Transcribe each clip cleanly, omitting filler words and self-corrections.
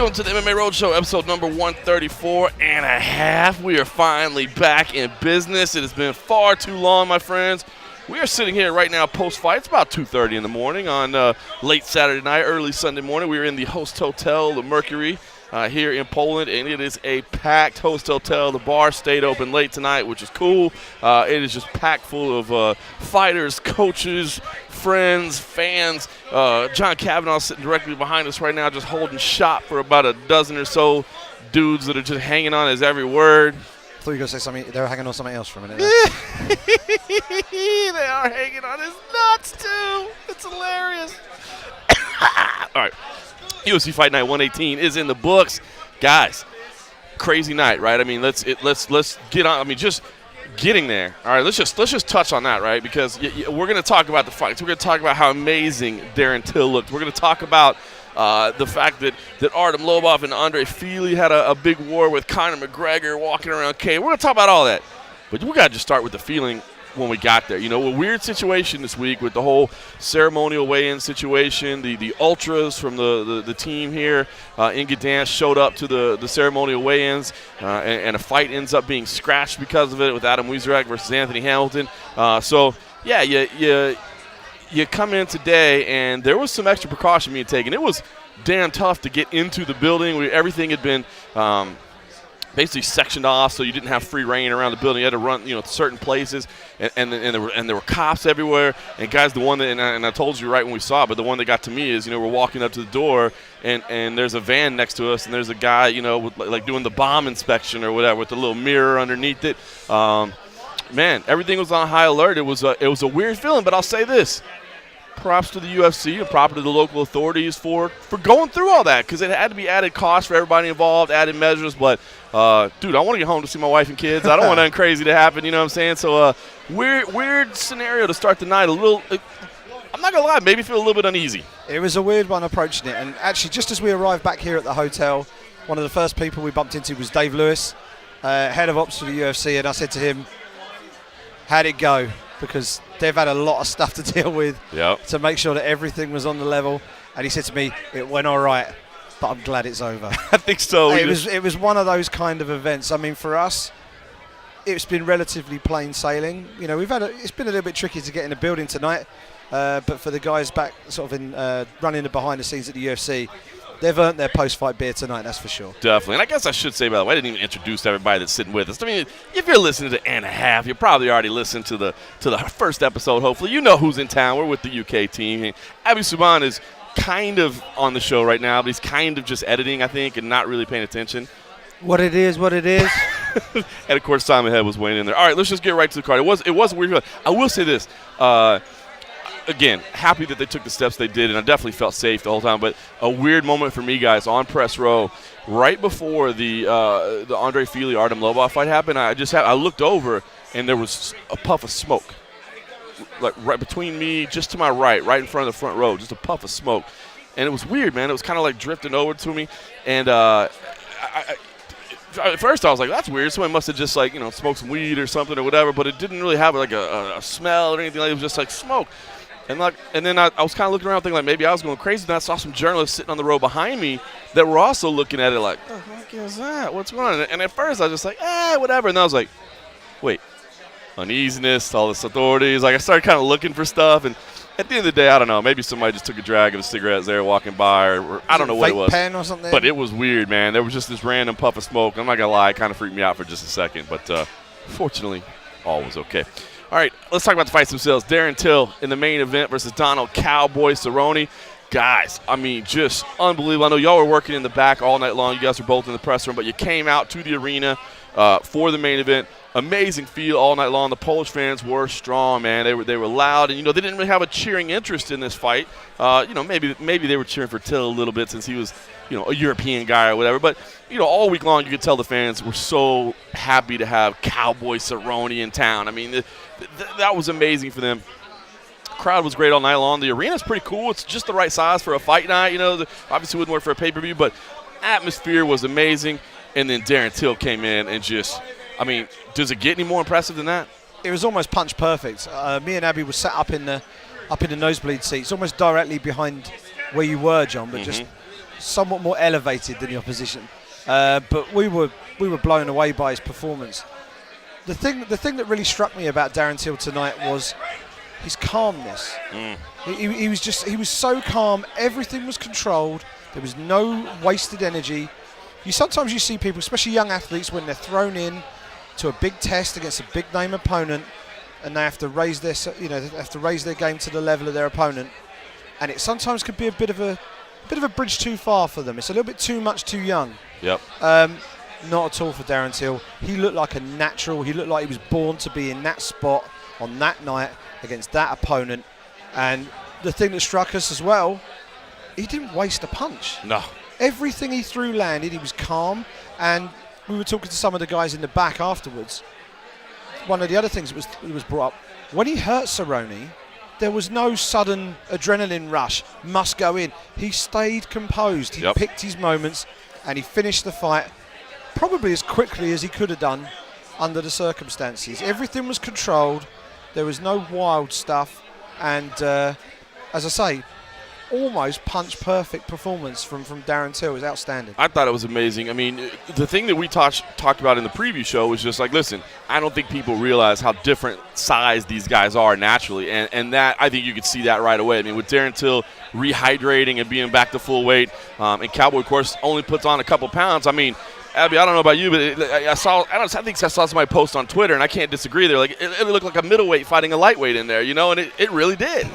Welcome to the MMA Roadshow, episode number 134 and a half. We are finally back in business. It has been far too long, my friends. We are sitting here right now post-fight. It's about 2:30 in the morning on late Saturday night, early Sunday morning. We are in the host hotel, the Mercury, here in Poland, and it is a packed host hotel. The bar stayed open late tonight, which is cool. It is just packed full of fighters, coaches, friends, fans. John Kavanaugh sitting directly behind us right now, just holding shot for about a dozen or so dudes that are just hanging on his every word. I thought you were going to say something. They were hanging on something else for a minute. They are hanging on his nuts, too. It's hilarious. All right. UFC Fight Night 118 is in the books. Guys, crazy night, right? I mean, let's get on. I mean, just getting there. All right, let's just touch on that, right? Because we're going to talk about the fights. We're going to talk about how amazing Darren Till looked. We're going to talk about the fact that Artem Lobov and Andre Fili had a big war with Conor McGregor walking around cage. We're going to talk about all that. But we got to just start with the feeling when we got there. You know, a weird situation this week with the whole ceremonial weigh-in situation. The ultras from the team here in Gdansk showed up to the ceremonial weigh-ins, and a fight ends up being scratched because of it with Adam Weizerek versus Anthony Hamilton. So, yeah, you come in today, and there was some extra precaution being taken. It was damn tough to get into the building. Everything had been basically sectioned off, so you didn't have free reign around the building. You had to run, to certain places, and there were cops everywhere. And guys, the one that and I told you right when we saw it, but the one that got to me is we're walking up to the door, and there's a van next to us, and there's a guy with, like doing the bomb inspection or whatever with a little mirror underneath it. Man, everything was on high alert. It was a weird feeling, but I'll say this. Props to the UFC and props to the local authorities for going through all that, because it had to be added cost for everybody involved, added measures. But, dude, I want to get home to see my wife and kids. I don't want nothing crazy to happen, you know what I'm saying? So, weird scenario to start the night. I'm not going to lie, maybe feel a little bit uneasy. It was a weird one approaching it. And actually, just as we arrived back here at the hotel, one of the first people we bumped into was Dave Lewis, head of ops for the UFC. And I said to him, how'd it go? Because they've had a lot of stuff to deal with to make sure that everything was on the level. And he said to me, it went all right, but I'm glad it's over. I think so. It was one of those kind of events. I mean, for us, it's been relatively plain sailing. It's been a little bit tricky to get in the building tonight, but for the guys back sort of in running the behind the scenes at the UFC, they've earned their post-fight beer tonight, that's for sure. Definitely. And I guess I should say, by the way, I didn't even introduce everybody that's sitting with us. I mean, if you're listening to and a half, you probably already listened to the first episode, hopefully. You know who's in town. We're with the UK team. And Abbey Subhan is kind of on the show right now, but he's kind of just editing, I think, and not really paying attention. What it is. And, of course, Simon Head was weighing in there. All right, let's just get right to the card. It was a weird. I will say this. Again, happy that they took the steps they did, and I definitely felt safe the whole time. But a weird moment for me, guys, on press row, right before the Andre Fili Artem Lobov fight happened. I looked over, and there was a puff of smoke, like right between me, just to my right in front of the front row, just a puff of smoke, and it was weird, man. It was kind of like drifting over to me, and at first I was like, that's weird. Somebody must have just smoked some weed or something or whatever, but it didn't really have like a smell or anything. It was just like smoke. And then I was kind of looking around thinking, like, maybe I was going crazy. And I saw some journalists sitting on the row behind me that were also looking at it like, what the heck is that? What's going on? And at first I was just like, whatever. And then I was like, wait, uneasiness, all this authorities. Like, I started kind of looking for stuff. And at the end of the day, I don't know. Maybe somebody just took a drag of a cigarette as they were walking by. Or I don't know what it was. Pen or something? But it was weird, man. There was just this random puff of smoke. I'm not going to lie. It kind of freaked me out for just a second. But fortunately, all was okay. All right, let's talk about the fights themselves. Darren Till in the main event versus Donald Cowboy Cerrone. Guys, I mean, just unbelievable. I know y'all were working in the back all night long. You guys were both in the press room, but you came out to the arena for the main event. Amazing feel all night long. The Polish fans were strong, man. They were loud, and they didn't really have a cheering interest in this fight. Maybe they were cheering for Till a little bit since he was a European guy or whatever. But all week long you could tell the fans were so happy to have Cowboy Cerrone in town. I mean, that was amazing for them. Crowd was great all night long. The arena's pretty cool. It's just the right size for a fight night. Obviously wouldn't work for a pay-per-view, but atmosphere was amazing. And then Darren Till came in and just, I mean, does it get any more impressive than that? It was almost punch perfect. Me and Abby were sat up in the nosebleed seats, almost directly behind where you were, John, but just somewhat more elevated than the opposition. But we were blown away by his performance. The thing that really struck me about Darren Till tonight was his calmness. He was so calm. Everything was controlled. There was no wasted energy. Sometimes you see people, especially young athletes, when they're thrown in to a big test against a big name opponent, and they have to raise their game to the level of their opponent, and it sometimes could be a bit of a bridge too far for them. It's a little bit too much too young. Yep. Not at all for Darren Till. He looked like a natural. He looked like he was born to be in that spot on that night against that opponent. And the thing that struck us as well, he didn't waste a punch. No. Everything he threw landed. He was calm. And we were talking to some of the guys in the back afterwards. One of the other things that was brought up, when he hurt Cerrone, there was no sudden adrenaline rush, must go in. He stayed composed. He picked his moments, and he finished the fight probably as quickly as he could have done under the circumstances. Everything was controlled. There was no wild stuff. And as I say, almost punch-perfect performance from Darren Till. Was outstanding. I thought it was amazing. I mean, the thing that we talked about in the preview show was just like, listen, I don't think people realize how different size these guys are naturally, and that I think you could see that right away. I mean, with Darren Till rehydrating and being back to full weight, and Cowboy, of course, only puts on a couple pounds. I mean, Abby, I don't know about you, but I think I saw somebody post on Twitter, and I can't disagree. They're like, it looked like a middleweight fighting a lightweight in there, and it really did.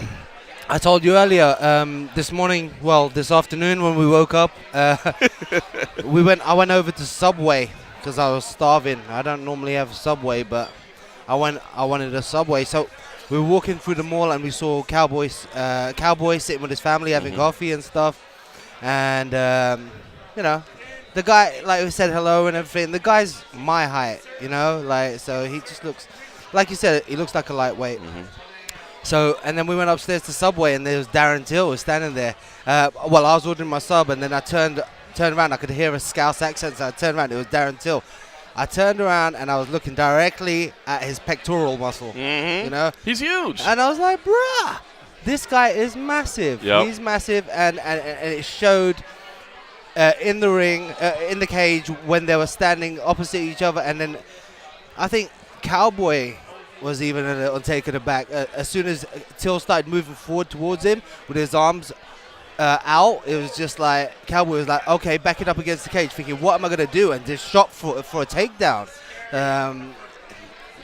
I told you earlier, this afternoon when we woke up, I went over to Subway because I was starving. I don't normally have Subway, but I wanted a Subway. So we were walking through the mall and we saw Cowboy sitting with his family having coffee and stuff. And, the guy, like we said hello and everything. The guy's my height, so he just looks, like you said, he looks like a lightweight. So, and then we went upstairs to Subway, and there was Darren Till standing there. I was ordering my sub, and then I turned around. I could hear a Scouse accent, so I turned around. It was Darren Till. I turned around, and I was looking directly at his pectoral muscle. He's huge. And I was like, bruh, this guy is massive. Yep. He's massive, and it showed in the ring, in the cage, when they were standing opposite each other. And then I think Cowboy was even a little taken aback. As soon as Till started moving forward towards him with his arms out, it was just like Cowboy was like, okay, back it up against the cage, thinking, what am I going to do? And just shot for a takedown.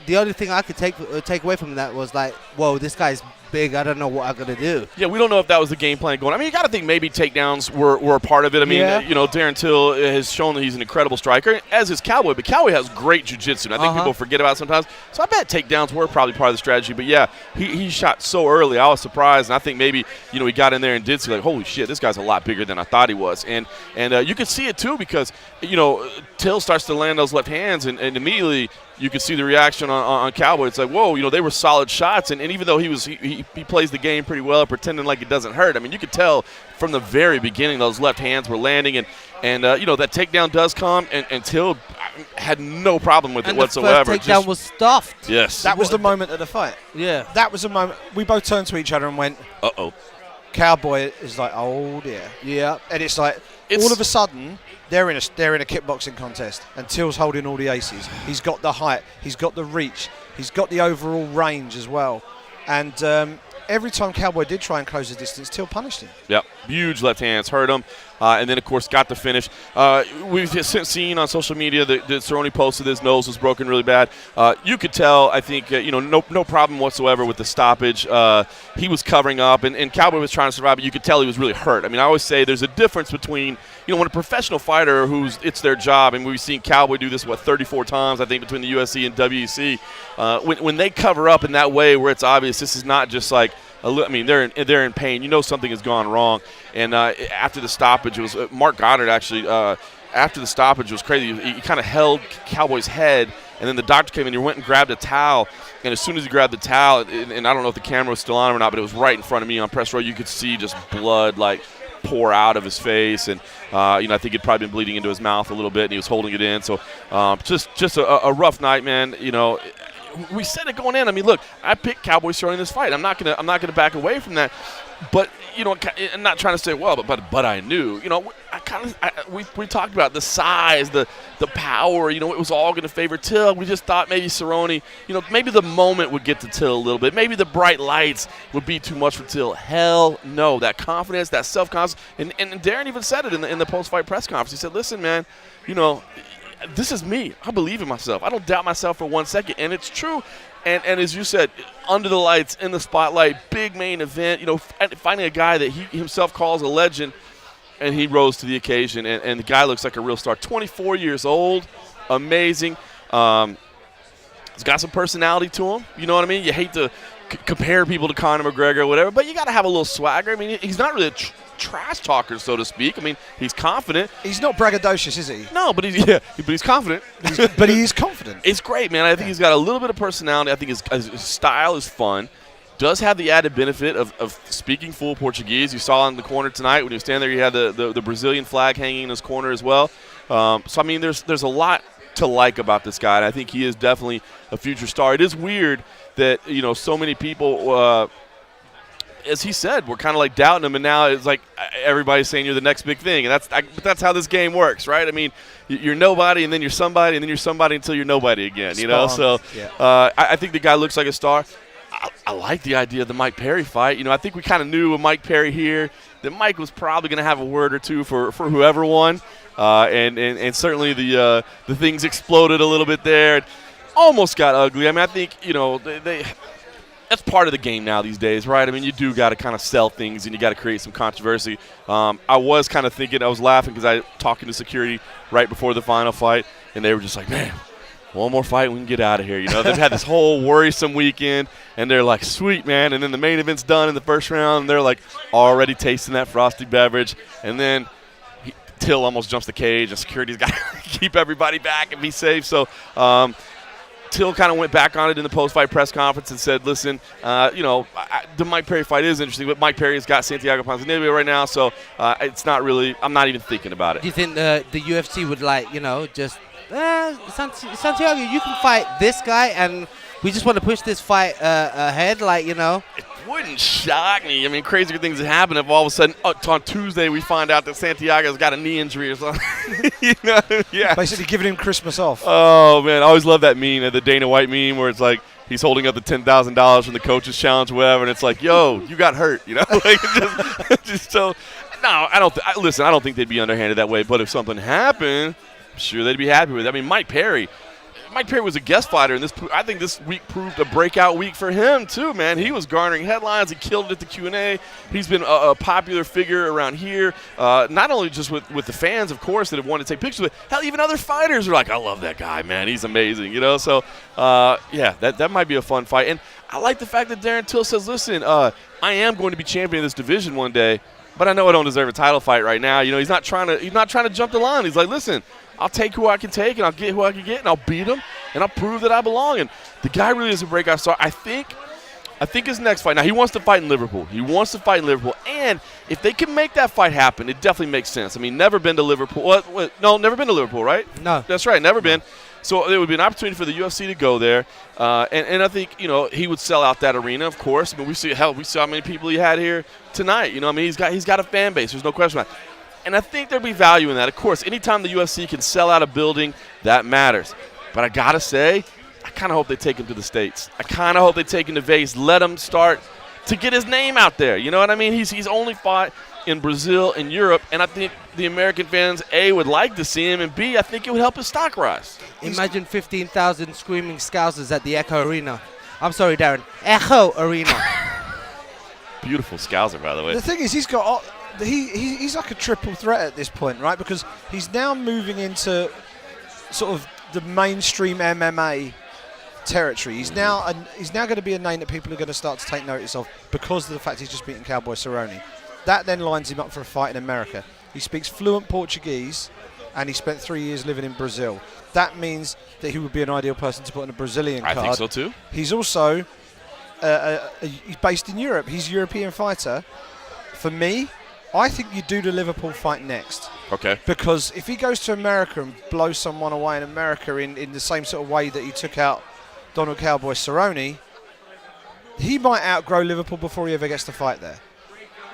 The only thing I could take away from that was like, whoa, this guy's big. I don't know what I'm going to do. Yeah, we don't know if that was the game plan going. I mean, you got to think maybe takedowns were a part of it. I mean, Darren Till has shown that he's an incredible striker, as is Cowboy. But Cowboy has great jiu-jitsu, and I think people forget about it sometimes. So I bet takedowns were probably part of the strategy. But, yeah, he shot so early. I was surprised, and I think maybe, he got in there and did see, like, holy shit, this guy's a lot bigger than I thought he was. And you could see it, too, because, Till starts to land those left hands, and immediately – you could see the reaction on Cowboy. It's like, whoa, they were solid shots. And even though he plays the game pretty well, pretending like it doesn't hurt, I mean, you could tell from the very beginning those left hands were landing. And that takedown does come, and Till had no problem with it whatsoever. The first takedown was stuffed. Yes. That was the moment of the fight. Yeah. That was the moment. We both turned to each other and went, uh-oh. Cowboy is like, oh, dear. Yeah. And it's like, all of a sudden, they're in a kickboxing contest, and Till's holding all the aces. He's got the height, he's got the reach, he's got the overall range as well. And every time Cowboy did try and close the distance, Till punished him. Yep, huge left hands, hurt him. And then, of course, got the finish. We've seen on social media that Cerrone posted his nose was broken really bad. You could tell, I think, no problem whatsoever with the stoppage. He was covering up, and Cowboy was trying to survive, but you could tell he was really hurt. I mean, I always say there's a difference between, when a professional fighter it's their job, and we've seen Cowboy do this, 34 times, I think, between the UFC and WEC. When they cover up in that way where it's obvious, this is not just like, they're in pain. Something has gone wrong. And after the stoppage, it was Mark Goddard actually. After the stoppage, it was crazy. He kind of held Cowboy's head, and then the doctor came in. He went and grabbed a towel. And as soon as he grabbed the towel, and I don't know if the camera was still on him or not, but it was right in front of me on press row. You could see just blood pour out of his face, and I think he'd probably been bleeding into his mouth a little bit, and he was holding it in. So just a rough night, man. we said it going in. I mean, look, I picked Cowboy Sterling in this fight. I'm not gonna back away from that. But I'm not trying to say but I knew. We talked about the size, the power. It was all going to favor Till. We just thought maybe Cerrone, maybe the moment would get to Till a little bit. Maybe the bright lights would be too much for Till. Hell no. That confidence, that self-confidence, and Darren even said it in the post-fight press conference. He said, "Listen, man, this is me. I believe in myself. I don't doubt myself for 1 second," and it's true. And as you said, under the lights, in the spotlight, big main event, finding a guy that he himself calls a legend, and he rose to the occasion. And the guy looks like a real star. 24 years old, amazing. He's got some personality to him. You know what I mean? You hate to compare people to Conor McGregor or whatever, but you got to have a little swagger. I mean, he's not really a trash talker, so to speak. I mean, he's confident. He's not braggadocious, is he? No, but he's confident. But he is confident. It's great, man. I think he's got a little bit of personality. I think his style is fun. Does have the added benefit of speaking full Portuguese. You saw in the corner tonight when he was standing there, he had the Brazilian flag hanging in his corner as well. So, I mean, there's a lot to like about this guy, and I think he is definitely a future star. It is weird that, so many people as he said, we're kind of like doubting him, and now it's like everybody's saying you're the next big thing, and that's how this game works, right? I mean, you're nobody, and then you're somebody, and then you're somebody until you're nobody again, So yeah. I think the guy looks like a star. I like the idea of the Mike Perry fight. I think we kind of knew with Mike Perry here that Mike was probably going to have a word or two for whoever won, and certainly the things exploded a little bit there. It almost got ugly. I mean, I think they that's part of the game now these days, right? I mean, you do got to kind of sell things, and you got to create some controversy. I was kind of thinking, I was laughing because I was talking to security right before the final fight, and they were just like, man, one more fight, we can get out of here. They've had this whole worrisome weekend, and they're like, sweet, man. And then the main event's done in the first round, and they're like already tasting that frosty beverage. And then Till almost jumps the cage, and security's got to keep everybody back and be safe. So, Till kind of went back on it in the post-fight press conference and said, listen, the Mike Perry fight is interesting, but Mike Perry's got Santiago Ponzinibbio right now, so it's not really – I'm not even thinking about it. Do you think the UFC would just Santiago, you can fight this guy, and we just want to push this fight ahead, It wouldn't shock me. I mean, crazier things have happened if all of a sudden on Tuesday we find out that Santiago's got a knee injury or something. Yeah. Basically giving him Christmas off. Oh, man. I always love that meme, the Dana White meme, where it's like he's holding up the $10,000 from the coaches challenge or whatever, and it's like, yo, you got hurt, just so. No, I don't think they'd be underhanded that way, but if something happened, I'm sure they'd be happy with it. I mean, Mike Perry was a guest fighter, and I think this week proved a breakout week for him too, man. He was garnering headlines. He killed it at the Q&A. He's been a popular figure around here, not only just with the fans, of course, that have wanted to take pictures with. Hell, even other fighters are like, I love that guy, man. He's amazing, So, that might be a fun fight. And I like the fact that Darren Till says, listen, I am going to be champion of this division one day, but I know I don't deserve a title fight right now. He's not trying to jump the line. He's like, listen, I'll take who I can take, and I'll get who I can get, and I'll beat him, and I'll prove that I belong. And the guy really is a breakout star. I think his next fight, now he wants to fight in Liverpool. And if they can make that fight happen, it definitely makes sense. I mean, never been to Liverpool. No, never been to Liverpool, right? No. That's right, never been. So there would be an opportunity for the UFC to go there. And I think, he would sell out that arena, of course. I mean, we saw how many people he had here tonight. I mean, he's got a fan base. There's no question about it. And I think there'd be value in that. Of course, anytime the UFC can sell out a building, that matters. But I got to say, I kind of hope they take him to the States. I kind of hope they take him to Vegas, let him start to get his name out there. You know what I mean? He's only fought in Brazil and Europe, and I think the American fans, A, would like to see him, and B, I think it would help his stock rise. Imagine 15,000 screaming Scousers at the Echo Arena. I'm sorry, Darren. Echo Arena. Beautiful Scouser, by the way. The thing is, he's got he's like a triple threat at this point, right? Because he's now moving into sort of the mainstream MMA territory. He's now going to be a name that people are going to start to take notice of because of the fact he's just beaten Cowboy Cerrone. That then lines him up for a fight in America. He speaks fluent Portuguese, and he spent 3 years living in Brazil. That means that he would be an ideal person to put on a Brazilian card. I think so too. He's also he's based in Europe. He's a European fighter. For me, I think you do the Liverpool fight next. Okay. Because if he goes to America and blows someone away in America in the same sort of way that he took out Donald Cowboy Cerrone, he might outgrow Liverpool before he ever gets to fight there.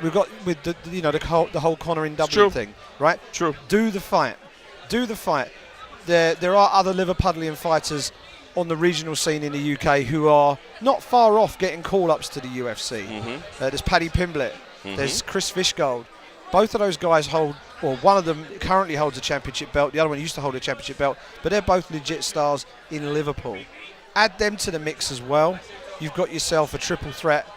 We've got with the whole Conor in Dublin thing, right? True. Do the fight. There are other Liverpudlian fighters on the regional scene in the UK who are not far off getting call-ups to the UFC. There's Paddy Pimblett. There's Chris Fishgold. Both of those guys hold, or one of them currently holds a championship belt. The other one used to hold a championship belt. But they're both legit stars in Liverpool. Add them to the mix as well. You've got yourself a triple threat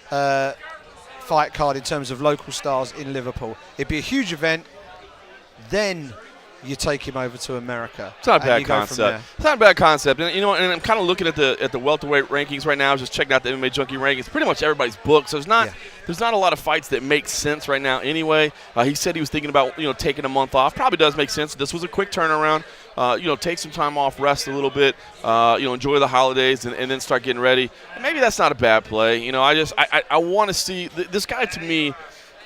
fight card in terms of local stars in Liverpool. It'd be a huge event. Then you take him over to America. It's not a bad concept. It's not a bad concept. And and I'm kind of looking at the welterweight rankings right now. Just checking out the MMA Junkie rankings. Pretty much everybody's booked. So there's not a lot of fights that make sense right now. Anyway, he said he was thinking about taking a month off. Probably does make sense. This was a quick turnaround. Take some time off, rest a little bit. Enjoy the holidays, and then start getting ready. And maybe that's not a bad play. I want to see this guy. To me,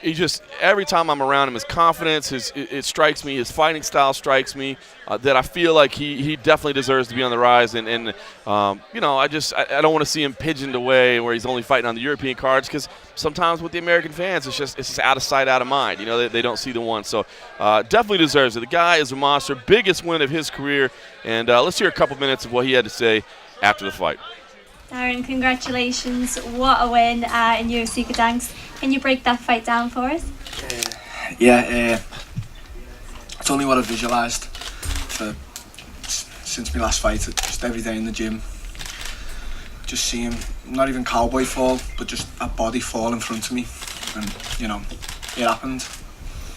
he just, every time I'm around him, his confidence, it strikes me, his fighting style strikes me, that I feel like he definitely deserves to be on the rise. And I don't want to see him pigeoned away where he's only fighting on the European cards, because sometimes with the American fans, it's just out of sight, out of mind. They don't see the one. So definitely deserves it. The guy is a monster, biggest win of his career. And let's hear a couple minutes of what he had to say after the fight. Darren, congratulations. What a win in UFC Gdansk. Can you break that fight down for us? It's only what I visualised since my last fight. Just every day in the gym. Just seeing, not even cowboy fall, but just a body fall in front of me. And, it happened.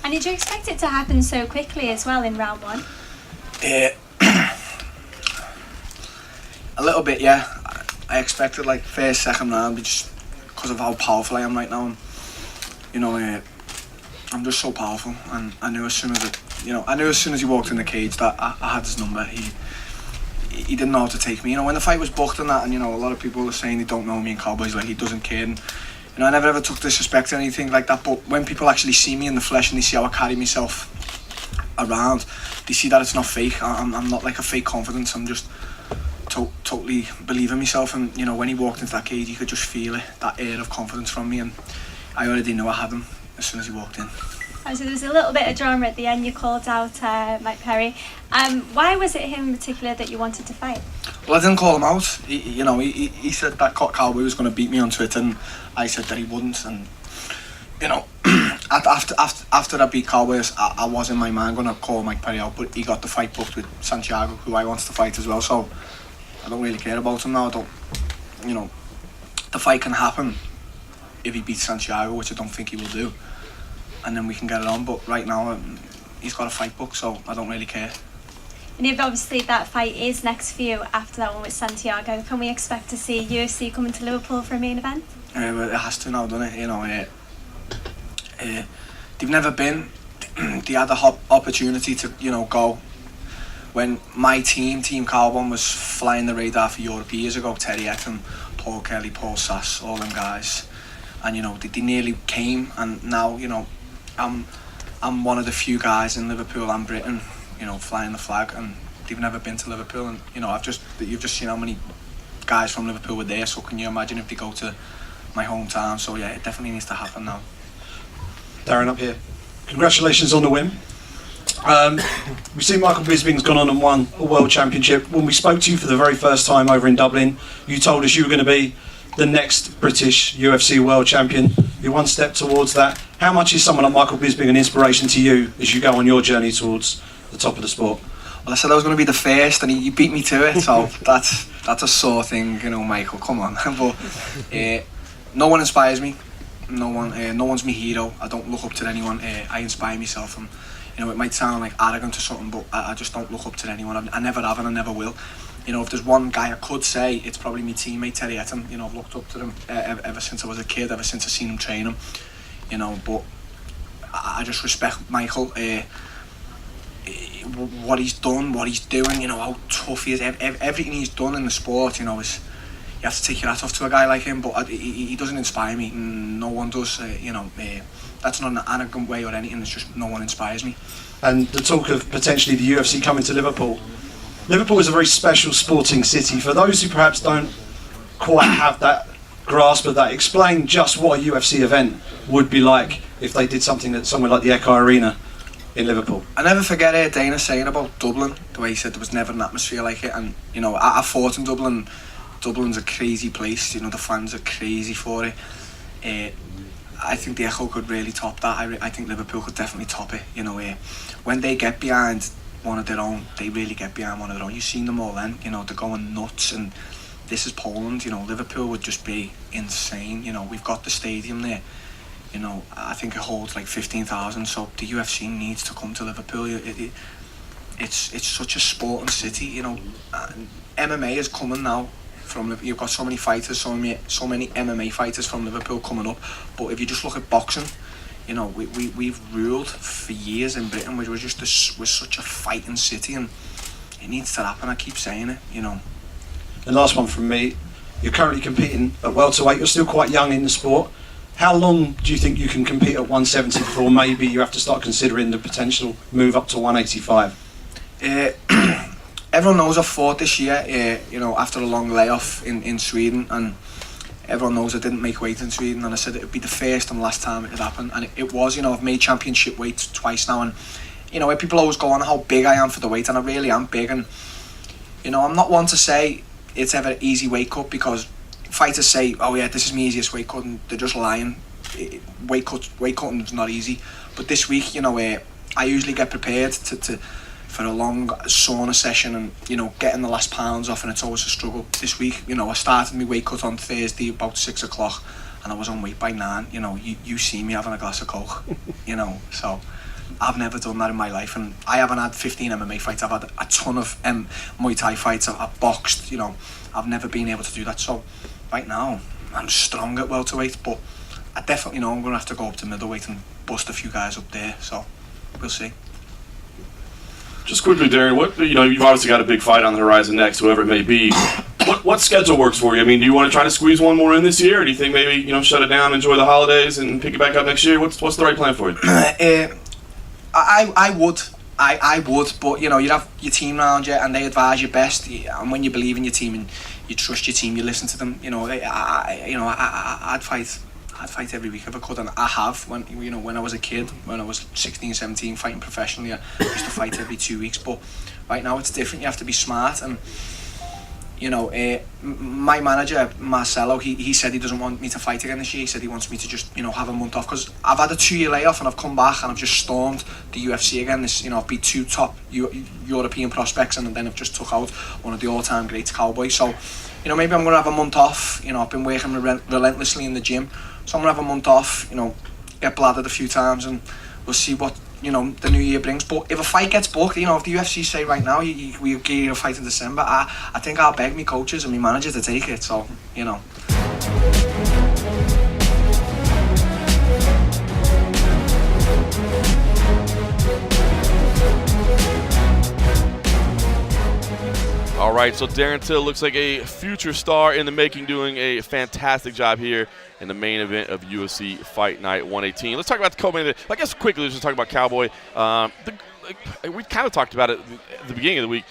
And did you expect it to happen so quickly as well in round one? A little bit, yeah. I expected first, second round, just because of how powerful I am right now. I'm just so powerful, and I knew as soon as he walked in the cage that I had his number. He didn't know how to take me. When the fight was booked and that, and a lot of people were saying they don't know me and Cowboy's he doesn't care. And, I never ever took disrespect or anything like that. But when people actually see me in the flesh and they see how I carry myself around, they see that it's not fake. I'm not like a fake confidence. I'm just totally believing myself. And when he walked into that cage, you could just feel it, that air of confidence from me. And I already knew I had him as soon as he walked in. So there was a little bit of drama at the end. You called out Mike Perry. Why was it him in particular that you wanted to fight? Well, I didn't call him out. He said that Cowboy was going to beat me on Twitter, and I said that he wouldn't. And after I beat Cowboy, I was in my mind going to call Mike Perry out, but he got the fight booked with Santiago, who I want to fight as well. So I don't really care about him now. The fight can happen if he beats Santiago, which I don't think he will do, and then we can get it on. But right now, he's got a fight book, so I don't really care. And if obviously that fight is next for you after that one with Santiago, can we expect to see UFC coming to Liverpool for a main event? Well, it has to now, doesn't it? They've never been. They had the opportunity to, go. When my Team Carbon was flying the radar for Europe years ago, Terry Etten, Paul Kelly, Paul Sass, all them guys, and they nearly came. And now, I'm one of the few guys in Liverpool and Britain, flying the flag, and they've never been to Liverpool. And you've just seen how many guys from Liverpool were there. So can you imagine if they go to my hometown? So yeah, it definitely needs to happen now. Darren up here. Congratulations on the win. We've seen Michael Bisping's gone on and won a world championship. When we spoke to you for the very first time over in Dublin, you told us you were going to be the next British UFC world champion. You're one step towards that. How much is someone like Michael Bisping an inspiration to you as you go on your journey towards the top of the sport? Well, I said I was going to be the first, and he beat me to it, so that's a sore thing, Michael, come on. But no one inspires me. No one's my hero. I don't look up to anyone. I inspire myself, and it might sound like arrogant or something, but I just don't look up to anyone. I never have, and I never will. If there's one guy I could say, it's probably my teammate Terry Etten. I've looked up to him ever since I was a kid, ever since I seen him train him. But I just respect Michael. What he's done, what he's doing, how tough he is. Everything he's done in the sport, is, you have to take your hat off to a guy like him. But he doesn't inspire me. No one does. That's not an arrogant way or anything. It's just no one inspires me. And the talk of potentially the UFC coming to Liverpool, Liverpool is a very special sporting city. For those who perhaps don't quite have that grasp of that, explain just what a UFC event would be like if they did something at somewhere like the Echo Arena in Liverpool. I never forget Dana saying about Dublin, the way he said there was never an atmosphere like it. And you know, I fought in Dublin. Dublin's a crazy place. You know, the fans are crazy for it. I think the Echo could really top that. I think Liverpool could definitely top it. You know, when they get behind one of their own, they really get behind one of their own. You've seen them all then. You know, they're going nuts. And this is Poland. You know, Liverpool would just be insane. You know, we've got the stadium there. You know, I think it holds like 15,000. So the UFC needs to come to Liverpool. It's such a sporting city. You know, MMA is coming now. You've got so many fighters, so many MMA fighters from Liverpool coming up. But if you just look at boxing, you know, we've ruled for years in Britain. We're such a fighting city, and it needs to happen. I keep saying it, you know. The last one from me. You're currently competing at welterweight. You're still quite young in the sport. How long do you think you can compete at 170 before maybe you have to start considering the potential move up to 185? Everyone knows I fought this year, you know, after a long layoff in Sweden, and everyone knows I didn't make weight in Sweden, and I said it would be the first and last time it would happen, and it was. You know, I've made championship weight twice now, and you know, people always go on how big I am for the weight, and I really am big. And you know, I'm not one to say it's ever an easy weight cut, because fighters say, oh yeah, this is my easiest weight cut, and they're just lying. Weight cutting is not easy. But this week, you know, I usually get prepared for a long sauna session, and you know, getting the last pounds off, and it's always a struggle. This week, you know, I started my weight cut on Thursday about 6 o'clock, and I was on weight by 9. You know, you see me having a glass of Coke, you know, so I've never done that in my life, and I haven't had 15 MMA fights. I've had a ton of Muay Thai fights. I've boxed, you know, I've never been able to do that. So right now, I'm strong at welterweight, but I definitely know I'm going to have to go up to middleweight and bust a few guys up there, so we'll see. Just quickly, Darren, you've obviously got a big fight on the horizon next, whoever it may be. What schedule works for you? I mean, do you want to try to squeeze one more in this year, or do you think maybe, you know, shut it down, enjoy the holidays, and pick it back up next year? What's the right plan for you? I would, but you know, you'd have your team around you, and they advise you best. And when you believe in your team and you trust your team, you listen to them. You know, I'd fight every week if I could, and I have. When I was a kid, when I was 16, 17, fighting professionally, I used to fight every 2 weeks. But right now it's different. You have to be smart, and you know, my manager Marcelo, he said he doesn't want me to fight again this year. He said he wants me to just, you know, have a month off, because I've had a 2-year layoff and I've come back and I've just stormed the UFC again. I've beat 2 top European prospects, and then I've just took out one of the all-time greats, Cowboy. So, you know, maybe I'm gonna have a month off. You know, I've been working relentlessly in the gym, so I'm gonna have a month off. You know, get bladdered a few times, and we'll see what, you know, the new year brings. But if a fight gets booked, you know, if the UFC say right now we give you a fight in December, I think I'll beg me coaches and my manager to take it. So, you know. All right, so Darren Till looks like a future star in the making, doing a fantastic job here in the main event of UFC Fight Night 118. Let's talk about the co-main event. I guess quickly, let's just talk about Cowboy. We kind of talked about it at the beginning of the week.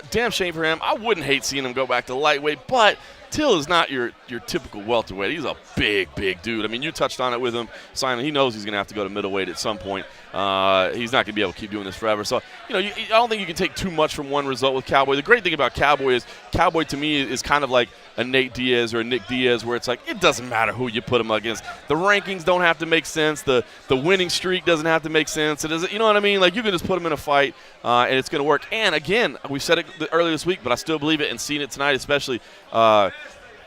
Damn shame for him. I wouldn't hate seeing him go back to lightweight, but Till is not your typical welterweight. He's a big dude. I mean, you touched on it with him, Simon. He knows he's going to have to go to middleweight at some point. He's not going to be able to keep doing this forever. So, you know, I don't think you can take too much from one result with Cowboy. The great thing about Cowboy is Cowboy, to me, is kind of like a Nate Diaz or a Nick Diaz, where it's like it doesn't matter who you put him against. The rankings don't have to make sense. The winning streak doesn't have to make sense. It doesn't, you know what I mean? Like, you can just put him in a fight, and it's going to work. And, again, we said it earlier this week, but I still believe it, and seeing it tonight especially,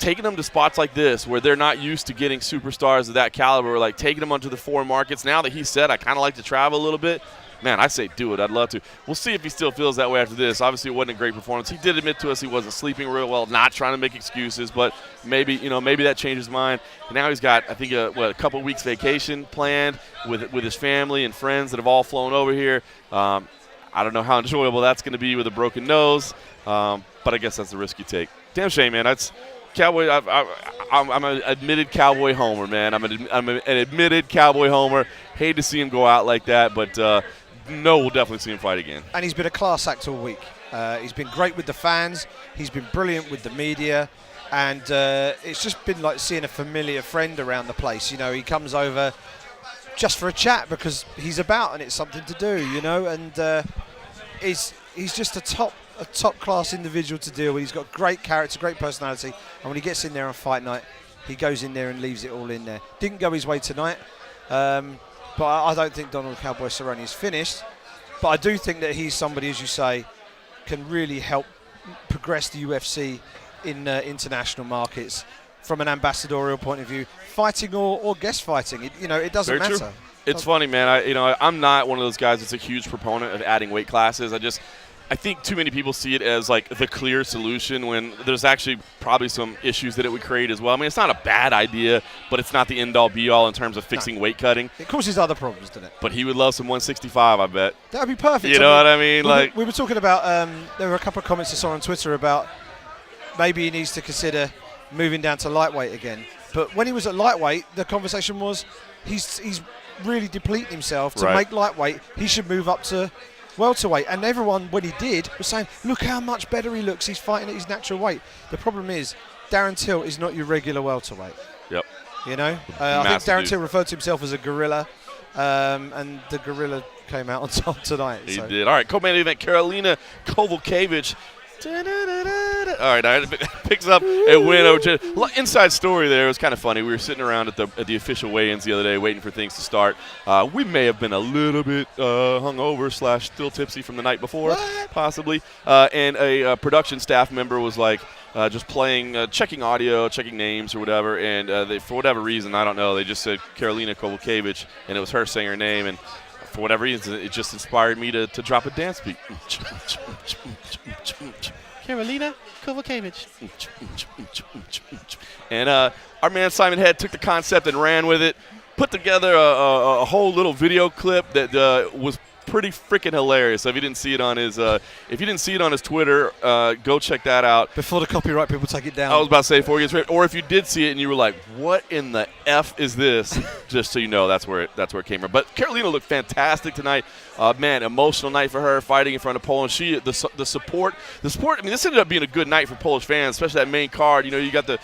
taking them to spots like this where they're not used to getting superstars of that caliber, like taking them onto the foreign markets. Now that he said, I kind of like to travel a little bit, man, I say do it. I'd love to. We'll see if he still feels that way after this. Obviously, it wasn't a great performance. He did admit to us he wasn't sleeping real well, not trying to make excuses, but maybe that changes his mind. And now he's got, I think, a couple weeks vacation planned with his family and friends that have all flown over here. I don't know how enjoyable that's going to be with a broken nose, but I guess that's the risk you take. Damn shame, man. That's Cowboy. I'm an admitted Cowboy homer, man. I'm an admitted Cowboy homer. Hate to see him go out like that, but no, we'll definitely see him fight again. And he's been a class act all week. He's been great with the fans. He's been brilliant with the media. And it's just been like seeing a familiar friend around the place. You know, he comes over just for a chat because he's about and it's something to do, you know. And he's just a top class individual to deal with. He's got great character, great personality. And when he gets in there on fight night, he goes in there and leaves it all in there. Didn't go his way tonight. But I don't think Donald Cowboy Cerrone is finished. But I do think that he's somebody, as you say, can really help progress the UFC in international markets from an ambassadorial point of view, fighting or guest fighting. It doesn't Very matter. True. It's funny, man. I'm not one of those guys that's a huge proponent of adding weight classes. I think too many people see it as like the clear solution when there's actually probably some issues that it would create as well. I mean, it's not a bad idea, but it's not the end-all be-all in terms of fixing weight cutting. It causes other problems, doesn't it? But he would love some 165, I bet. That would be perfect. You know what I mean? We were talking about, there were a couple of comments I saw on Twitter about maybe he needs to consider moving down to lightweight again. But when he was at lightweight, the conversation was he's really depleting himself to make lightweight. He should move up to welterweight. And everyone, when he did, was saying, look how much better he looks. He's fighting at his natural weight. The problem is Darren Till is not your regular welterweight. Yep. You know? I think Darren Till referred to himself as a gorilla. And the gorilla came out on top tonight. He did. All right, co-main event, Karolina Kowalkiewicz. All right, picks up a win over. Inside story there. It was kind of funny. We were sitting around at the official weigh-ins the other day waiting for things to start. We may have been a little bit hungover / still tipsy from the night before, possibly. And a production staff member was like just playing, checking audio, checking names or whatever. And they, for whatever reason, I don't know, they just said Karolina Kowalkiewicz, and it was her saying her name. And for whatever reason, it just inspired me to drop a dance beat. Karolina Kowalkiewicz. And our man Simon Head took the concept and ran with it, put together a whole little video clip that was pretty freaking hilarious. So if you didn't see it on his Twitter, go check that out. Before the copyright people take it down. I was about to say before it gets ripped. Or if you did see it and you were like, "What in the F is this?" Just so you know, that's where it came from. But Karolina looked fantastic tonight. Man, emotional night for her, fighting in front of Poland. The support. I mean, this ended up being a good night for Polish fans, especially that main card. You know, you got the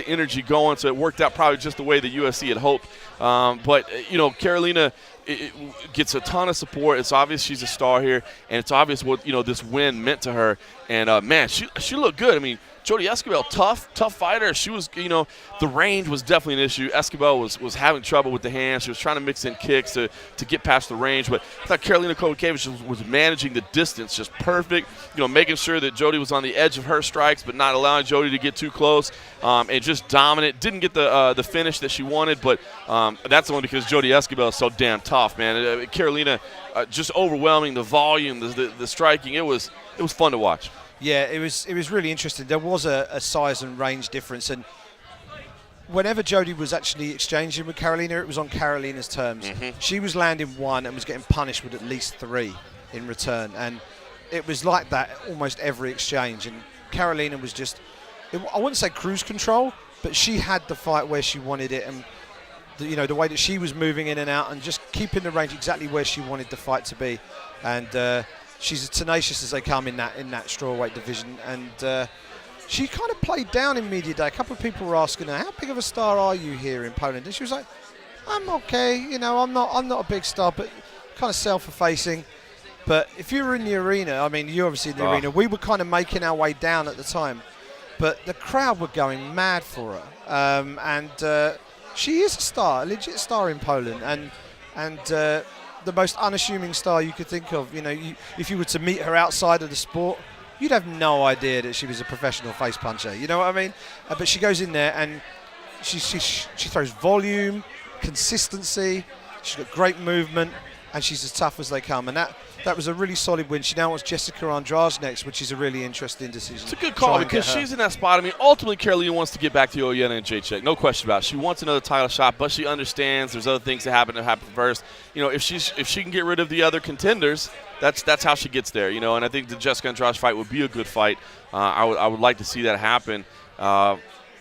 energy going, so it worked out probably just the way the UFC had hoped. But Karolina it gets a ton of support. It's obvious she's a star here, and it's obvious what this win meant to her. And man, she looked good. I mean, Jody Escobar, tough fighter. She was, the range was definitely an issue. Escobar was having trouble with the hands. She was trying to mix in kicks to get past the range. But I thought Karolina Kowalkiewicz was managing the distance just perfect. Making sure that Jody was on the edge of her strikes, but not allowing Jody to get too close. And just dominant. Didn't get the finish that she wanted, but that's only because Jody Escobar is so damn tough, man. Karolina just overwhelming the volume, the striking. It was fun to watch. Yeah, it was really interesting. There was a size and range difference, and whenever Jody was actually exchanging with Karolina, it was on Karolina's terms. Mm-hmm. She was landing one and was getting punished with at least 3 in return, and it was like that almost every exchange. And Karolina was just, I wouldn't say cruise control, but she had the fight where she wanted it, and the way that she was moving in and out and just keeping the range exactly where she wanted the fight to be. And she's as tenacious as they come in that strawweight division, and she kind of played down in media day. A couple of people were asking her, "How big of a star are you here in Poland?" And she was like, "I'm okay. I'm not a big star, but kind of self-effacing." But if you were in the arena, I mean, you're obviously in the arena. We were kind of making our way down at the time, but the crowd were going mad for her, and she is a star, a legit star in Poland, and the most unassuming star you could think of. If you were to meet her outside of the sport, you'd have no idea that she was a professional face puncher. You know what I mean? But she goes in there and she throws volume, consistency. She's got great movement, and she's as tough as they come. And that was a really solid win. She now wants Jessica Andrade next, which is a really interesting decision. It's a good call because she's in that spot. I mean, ultimately, Karolina wants to get back to Oleinik and Jacek. No question about it. She wants another title shot, but she understands there's other things that happen first. If she can get rid of the other contenders, that's how she gets there. And I think the Jessica Andrade fight would be a good fight. I would like to see that happen.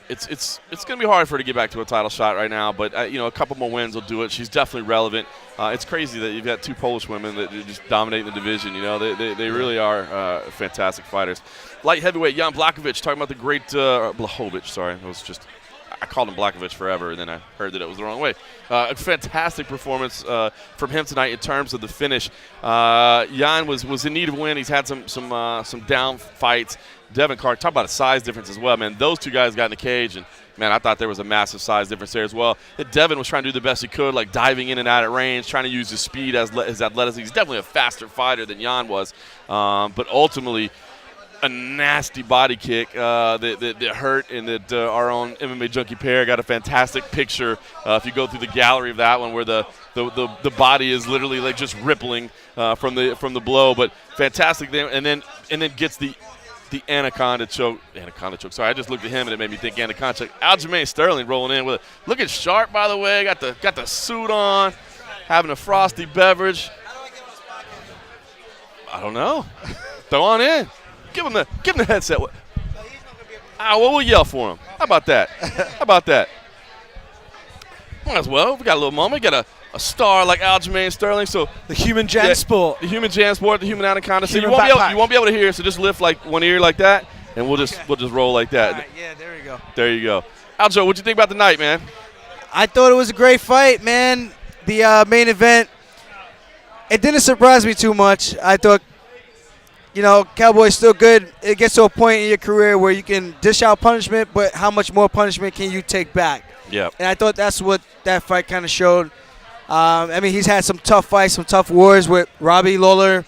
it's going to be hard for her to get back to a title shot right now, but a couple more wins will do it. She's definitely relevant. It's crazy that you've got 2 Polish women that just dominate the division. They really are fantastic fighters. Light heavyweight Jan Blachowicz, talking about the great Blachowicz. Sorry, I called him Blachowicz forever, and then I heard that it was the wrong way. A fantastic performance from him tonight in terms of the finish. Jan was in need of a win. He's had some down fights. Devin Clark, talk about a size difference as well, man. Those 2 guys got in the cage, and, man, I thought there was a massive size difference there as well. Devin was trying to do the best he could, like diving in and out at range, trying to use his speed, his athleticism. He's definitely a faster fighter than Jan was, but ultimately a nasty body kick that hurt, and that our own MMA junkie pair got a fantastic picture. If you go through the gallery of that one, where the body is literally like just rippling from the blow, but fantastic there, and then gets the anaconda choke. Sorry, I just looked at him and it made me think anaconda choke. Aljamain Sterling rolling in with it. Looking sharp, by the way. Got the suit on, having a frosty beverage. I don't know. Throw on in. Give him the headset. We'll yell for him. How about that? Might as well. We got a little moment. We got a star like Aljamain Sterling. So the human jam sport. The human jam sport, the human anaconda. So Human you backpack. won't be able to hear, so just lift like one ear like that, and we'll just roll like that. All right, yeah, there we go. There you go. Aljo, what'd you think about the night, man? I thought it was a great fight, man. The main event, it didn't surprise me too much. I thought, Cowboy's still good. It gets to a point in your career where you can dish out punishment, but how much more punishment can you take back? Yeah. And I thought that's what that fight kind of showed. He's had some tough fights, some tough wars with Robbie Lawler,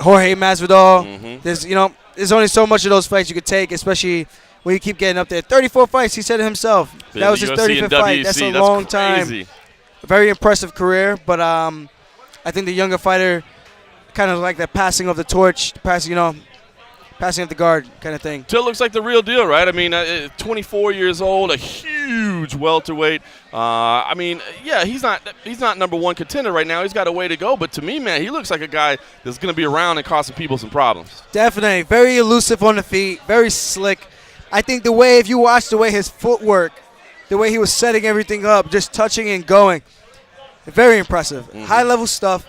Jorge Masvidal. Mm-hmm. There's only so much of those fights you could take, especially when you keep getting up there. 34 fights, he said it himself. That was his 35th fight. That's a long time. A very impressive career, but I think the younger fighter kind of like the passing of the torch, passing of the guard kind of thing. Till looks like the real deal, right? 24 years old, a huge welterweight. He's not number 1 contender right now. He's got a way to go. But to me, man, he looks like a guy that's going to be around and causing people some problems. Definitely. Very elusive on the feet, very slick. I think if you watch the way his footwork, the way he was setting everything up, just touching and going, very impressive. Mm-hmm. High-level stuff.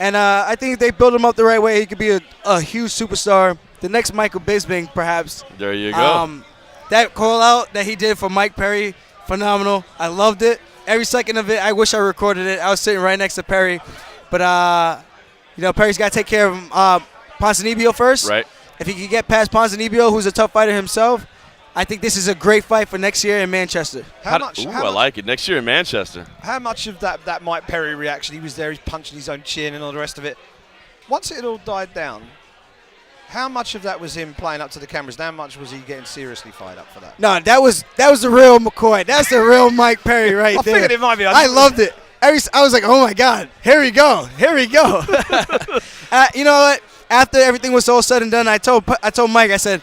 And I think if they build him up the right way, he could be a huge superstar. The next Michael Bisping, perhaps. There you go. That call-out that he did for Mike Perry, phenomenal. I loved it. Every second of it, I wish I recorded it. I was sitting right next to Perry. But, Perry's got to take care of Ponzinibbio first. Right. If he can get past Ponzinibbio, who's a tough fighter himself, I think this is a great fight for next year in Manchester. I like it. Next year in Manchester. How much of that Mike Perry reaction, he was there, he's punching his own chin and all the rest of it. Once it all died down, how much of that was him playing up to the cameras? How much was he getting seriously fired up for that? No, that was the real McCoy. That's the real Mike Perry right there. I figured it might be. I loved it. I was like, oh, my God, here we go. You know what? After everything was all said and done, I told Mike, I said,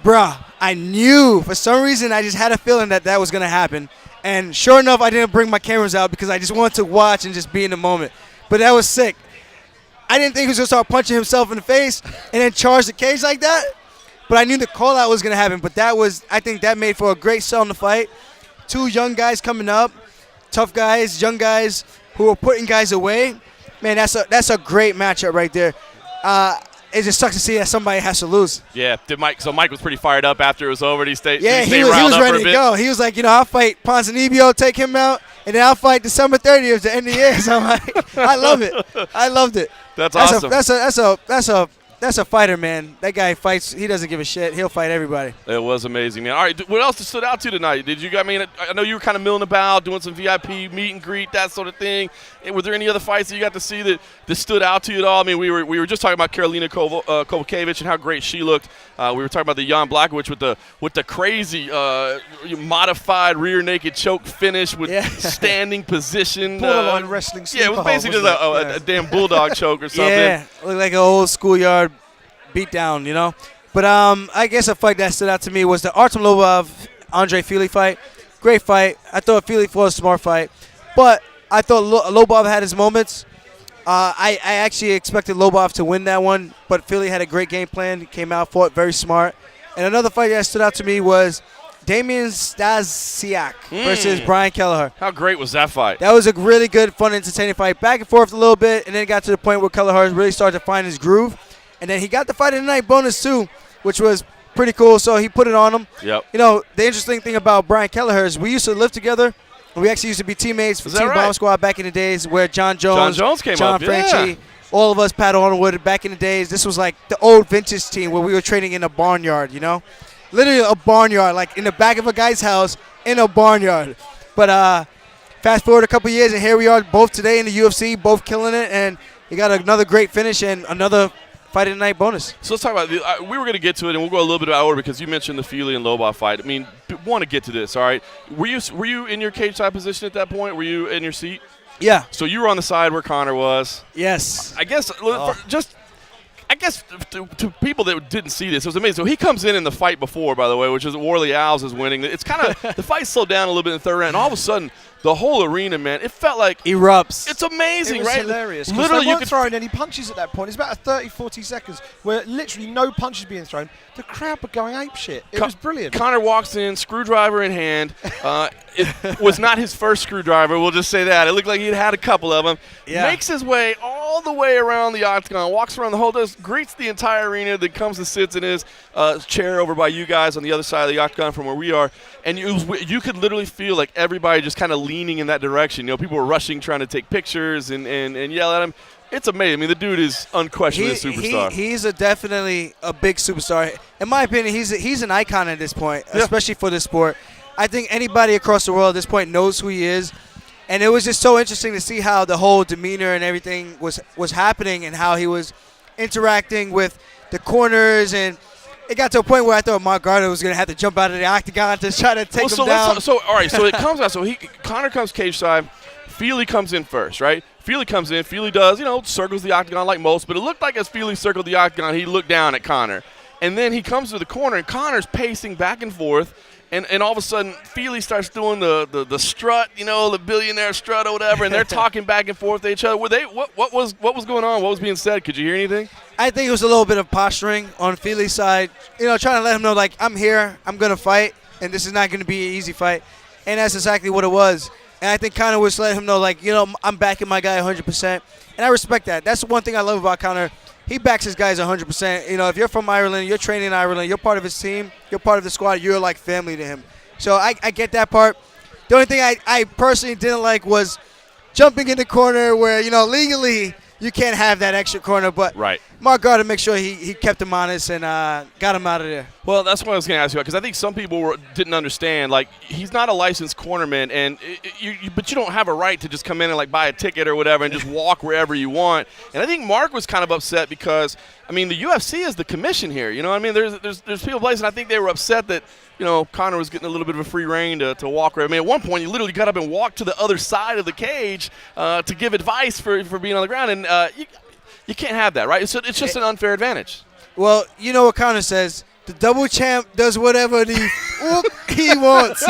bruh, I knew for some reason I just had a feeling that was going to happen. And sure enough, I didn't bring my cameras out because I just wanted to watch and just be in the moment. But that was sick. I didn't think he was going to start punching himself in the face and then charge the cage like that. But I knew the call-out was going to happen. But I think that made for a great sell in the fight. 2 young guys coming up, tough guys, young guys who are putting guys away. Man, that's a great matchup right there. It just sucks to see that somebody has to lose. Yeah, Mike was pretty fired up after it was over. He stayed. Yeah, he was riled up ready for a to bit. go. He was like, I'll fight Ponzinibbio, take him out, and then I'll fight December 30th to end the year. So I'm like, I love it. I loved it. That's awesome. That's a fighter, man. That guy fights. He doesn't give a shit. He'll fight everybody. It was amazing, man. All right, what else stood out to you tonight? I know you were kind of milling about, doing some VIP meet and greet, that sort of thing. And were there any other fights that you got to see that stood out to you at all? We were just talking about Karolina Kowalkiewicz and how great she looked. We were talking about the Jan Blachowicz with the crazy modified rear naked choke finish with standing position. Borderline wrestling. Yeah, it was basically a damn bulldog choke or something. Yeah, looked like an old schoolyard beatdown, But I guess a fight that stood out to me was the Artem Lobov-Andre Fili fight. Great fight. I thought Fili was a smart fight. But I thought Lobov had his moments. I actually expected Lobov to win that one, but Fili had a great game plan. He came out, fought very smart. And another fight that stood out to me was Damian Stasiak versus Brian Kelleher. How great was that fight? That was a really good, fun, entertaining fight. Back and forth a little bit, and then it got to the point where Kelleher really started to find his groove. And then he got the fight of the night bonus, too, which was pretty cool. So he put it on him. Yep. You know, the interesting thing about Brian Kelleher is we used to live together. We actually used to be teammates for Team Bomb Squad back in the days where John Jones came John up, Franchi, all of us, Pat Arnold, back in the days. This was like the old vintage team where we were training in a barnyard, you know? Literally a barnyard, like in the back of a guy's house in a barnyard. But fast forward a couple years, and here we are both today in the UFC, both killing it, and you got another great finish and another fight of the night bonus. So let's talk about we were going to get to it, and we'll go a little bit out of order because you mentioned the Feely and Lobov fight. I mean, want to get to this, all right? Were you in your cage side position at that point? Were you in your seat? Yeah. So you were on the side where Conor was. Yes. I guess to people that didn't see this, it was amazing. So he comes in the fight before, by the way, which is Warley Alves is winning. It's kind of the fight slowed down a little bit in the third round, and all of a sudden the whole arena, man, it felt like erupts. It's amazing, it was right? Hilarious. Literally, you weren't throwing any punches at that point. It's about 30, 40 seconds where literally no punches being thrown. The crowd were going apeshit. It was brilliant. Conor walks in, screwdriver in hand. It was not his first screwdriver. We'll just say that. It looked like he'd had a couple of them. Yeah. Makes his way all the way around the octagon, walks around the whole, greets the entire arena, then comes and sits in his chair over by you guys on the other side of the octagon from where we are. And you could literally feel like everybody just kind of leaning in that direction. You know, people were rushing, trying to take pictures and yell at him. It's amazing. I mean, the dude is unquestionably a superstar. He's definitely a big superstar. In my opinion, he's an icon at this point, especially for this sport. I think anybody across the world at this point knows who he is. And it was just so interesting to see how the whole demeanor and everything was happening and how he was interacting with the corners. And it got to a point where I thought Mark Garner was going to have to jump out of the octagon to try to take him down. All right, so it comes out. So Conor comes cage side. Feely comes in first, right? Feely comes in. Feely does, circles the octagon like most. But it looked like as Feely circled the octagon, he looked down at Conor. And then he comes to the corner, and Conor's pacing back and forth. And all of a sudden, Feely starts doing the strut, the billionaire strut or whatever, and they're talking back and forth to each other. Were they? What was going on? What was being said? Could you hear anything? I think it was a little bit of posturing on Feely's side, trying to let him know, like, I'm here, I'm going to fight, and this is not going to be an easy fight. And that's exactly what it was. And I think Conor was letting him know, like, I'm backing my guy 100%. And I respect that. That's the one thing I love about Conor. He backs his guys 100%. If you're from Ireland, you're training in Ireland, you're part of his team, you're part of the squad, you're like family to him. So I get that part. The only thing I personally didn't like was jumping in the corner where, legally you can't have that extra corner. But right. Mark Garner make sure he kept him honest and got him out of there. Well, that's what I was going to ask you about, because I think some people didn't understand. Like, he's not a licensed cornerman, and but you don't have a right to just come in and, like, buy a ticket or whatever and just walk wherever you want. And I think Mark was kind of upset because, I mean, the UFC is the commission here. You know what I mean? There's people placing, and I think they were upset that, Conor was getting a little bit of a free reign to walk around. I mean, at one point, he literally got up and walked to the other side of the cage to give advice for being on the ground, and you can't have that, right? So it's just an unfair advantage. Well, you know what Conor says. The double champ does whatever he wants.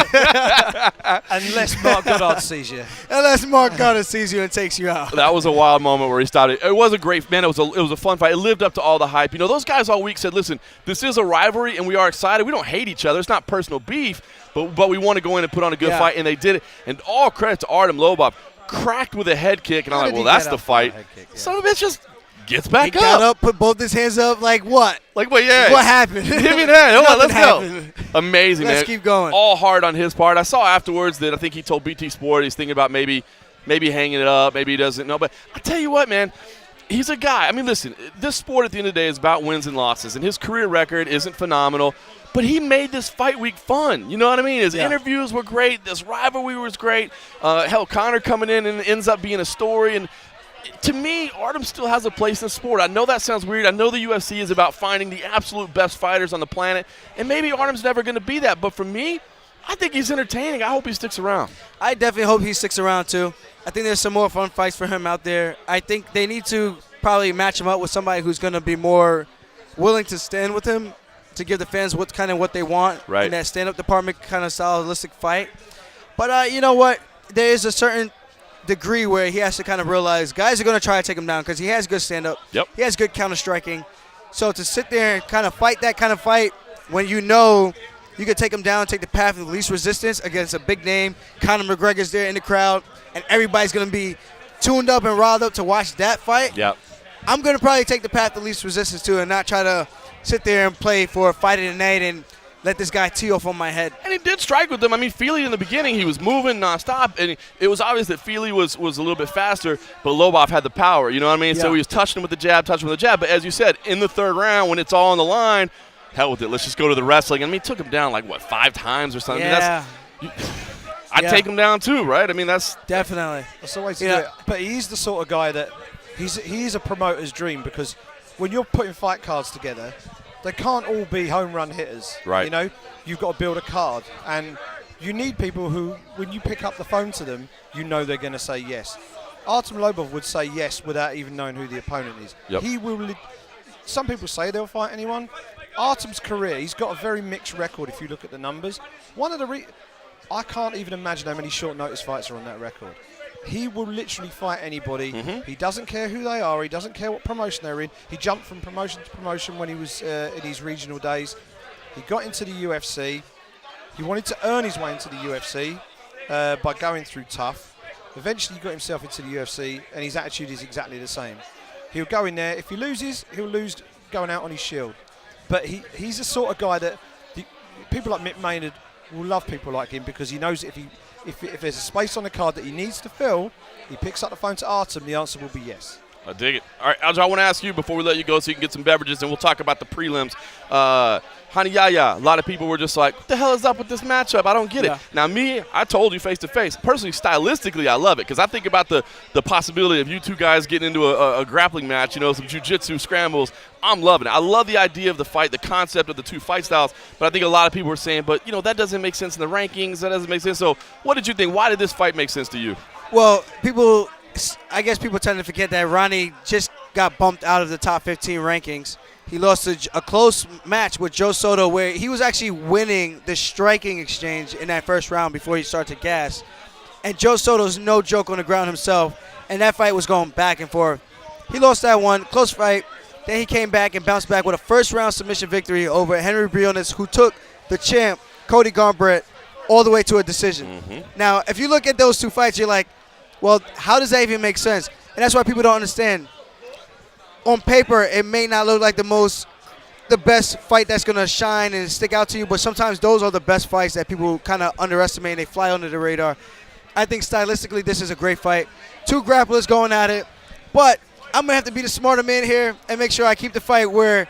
Unless Mark Goddard sees you. Unless Mark Goddard sees you and takes you out. That was a wild moment where he stopped it. It was a great, man, it was a fun fight. It lived up to all the hype. Those guys all week said, listen, this is a rivalry and we are excited. We don't hate each other. It's not personal beef, but we want to go in and put on a good fight, and they did it. And all credit to Artem Lobov. Cracked with a head kick, and I'm like, well, that's the fight. Son of a bitch just gets back up. He got up, put both his hands up, like what? Like what, yeah. What happened? Hit me in the head. Come on, let's happened. go. Amazing, man. Let's keep going. All hard on his part. I saw afterwards that I think he told BT Sport he's thinking about maybe hanging it up. Maybe he doesn't know. But I tell you what, man, he's a guy. I mean, listen, this sport at the end of the day is about wins and losses, and his career record isn't phenomenal. But he made this fight week fun. You know what I mean? His interviews were great. This rivalry was great. Hell, Conor coming in and ends up being a story. And to me, Artem still has a place in the sport. I know that sounds weird. I know the UFC is about finding the absolute best fighters on the planet. And maybe Artem's never going to be that. But for me, I think he's entertaining. I hope he sticks around. I definitely hope he sticks around, too. I think there's some more fun fights for him out there. I think they need to probably match him up with somebody who's going to be more willing to stand with him, to give the fans what they want in that stand-up department kind of stylistic fight. But you know what? There is a certain degree where he has to kind of realize guys are going to try to take him down because he has good stand-up. Yep. He has good counter-striking. So to sit there and kind of fight that kind of fight when you know you could take him down, take the path of the least resistance against a big name. Conor McGregor's there in the crowd, and everybody's going to be tuned up and riled up to watch that fight. Yep. I'm going to probably take the path of least resistance too and not try to sit there and play for a fight of the night and let this guy tee off on my head. And he did strike with them. I mean, Feely in the beginning, he was moving nonstop, and it was obvious that Feely was a little bit faster, but Lobov had the power, you know what I mean? Yeah. So he was touching him with the jab, But as you said, in the third round, when it's all on the line, hell with it. Let's just go to the wrestling. I mean, he took him down like, 5 times or something? Yeah. I'd take him down too, right? I mean, that's – Definitely. That's the way to do it. But he's the sort of guy that he's a promoter's dream, because when you're putting fight cards together, they can't all be home run hitters. Right. You know, you've got to build a card, and you need people who, when you pick up the phone to them, you know they're going to say yes. Artem Lobov would say yes without even knowing who the opponent is. Yep. He will. Some people say they'll fight anyone. Artem's career, he's got a very mixed record if you look at the numbers. One of the I can't even imagine how many short notice fights are on that record. He will literally fight anybody. He doesn't care who they are. He doesn't care what promotion they're in. He jumped from promotion to promotion when he was in his regional days. He got into the UFC. He wanted to earn his way into the UFC by going through tough. Eventually he got himself into the UFC, and his attitude is exactly the same. He'll go in there. If he loses, he'll lose going out on his shield. But he's the sort of guy that people like Mick Maynard will love people like him, because he knows if there's a space on the card that he needs to fill, he picks up the phone to Artem, the answer will be yes. I dig it. All right, Aljo, I want to ask you before we let you go so you can get some beverages, and we'll talk about the prelims. Hanayaya, a lot of people were just like, what the hell is up with this matchup? I don't get it. Now, I told you face-to-face. Personally, stylistically, I love it, because I think about the possibility of you two guys getting into a grappling match, some jiu-jitsu scrambles. I'm loving it. I love the idea of the fight, the concept of the two fight styles, but I think a lot of people were saying, but, that doesn't make sense in the rankings. That doesn't make sense. So what did you think? Why did this fight make sense to you? Well, I guess people tend to forget that Ronnie just got bumped out of the top 15 rankings. He lost a close match with Joe Soto, where he was actually winning the striking exchange in that first round before he started to gas. And Joe Soto's no joke on the ground himself, and that fight was going back and forth. He lost that one, close fight. Then he came back and bounced back with a first-round submission victory over Henry Briones, who took the champ, Cody Garbrandt, all the way to a decision. Now, if you look at those two fights, you're like, well, how does that even make sense? And that's why people don't understand. On paper, it may not look like the best fight that's going to shine and stick out to you, but sometimes those are the best fights that people kind of underestimate and they fly under the radar. I think stylistically this is a great fight. Two grapplers going at it, but I'm going to have to be the smarter man here and make sure I keep the fight where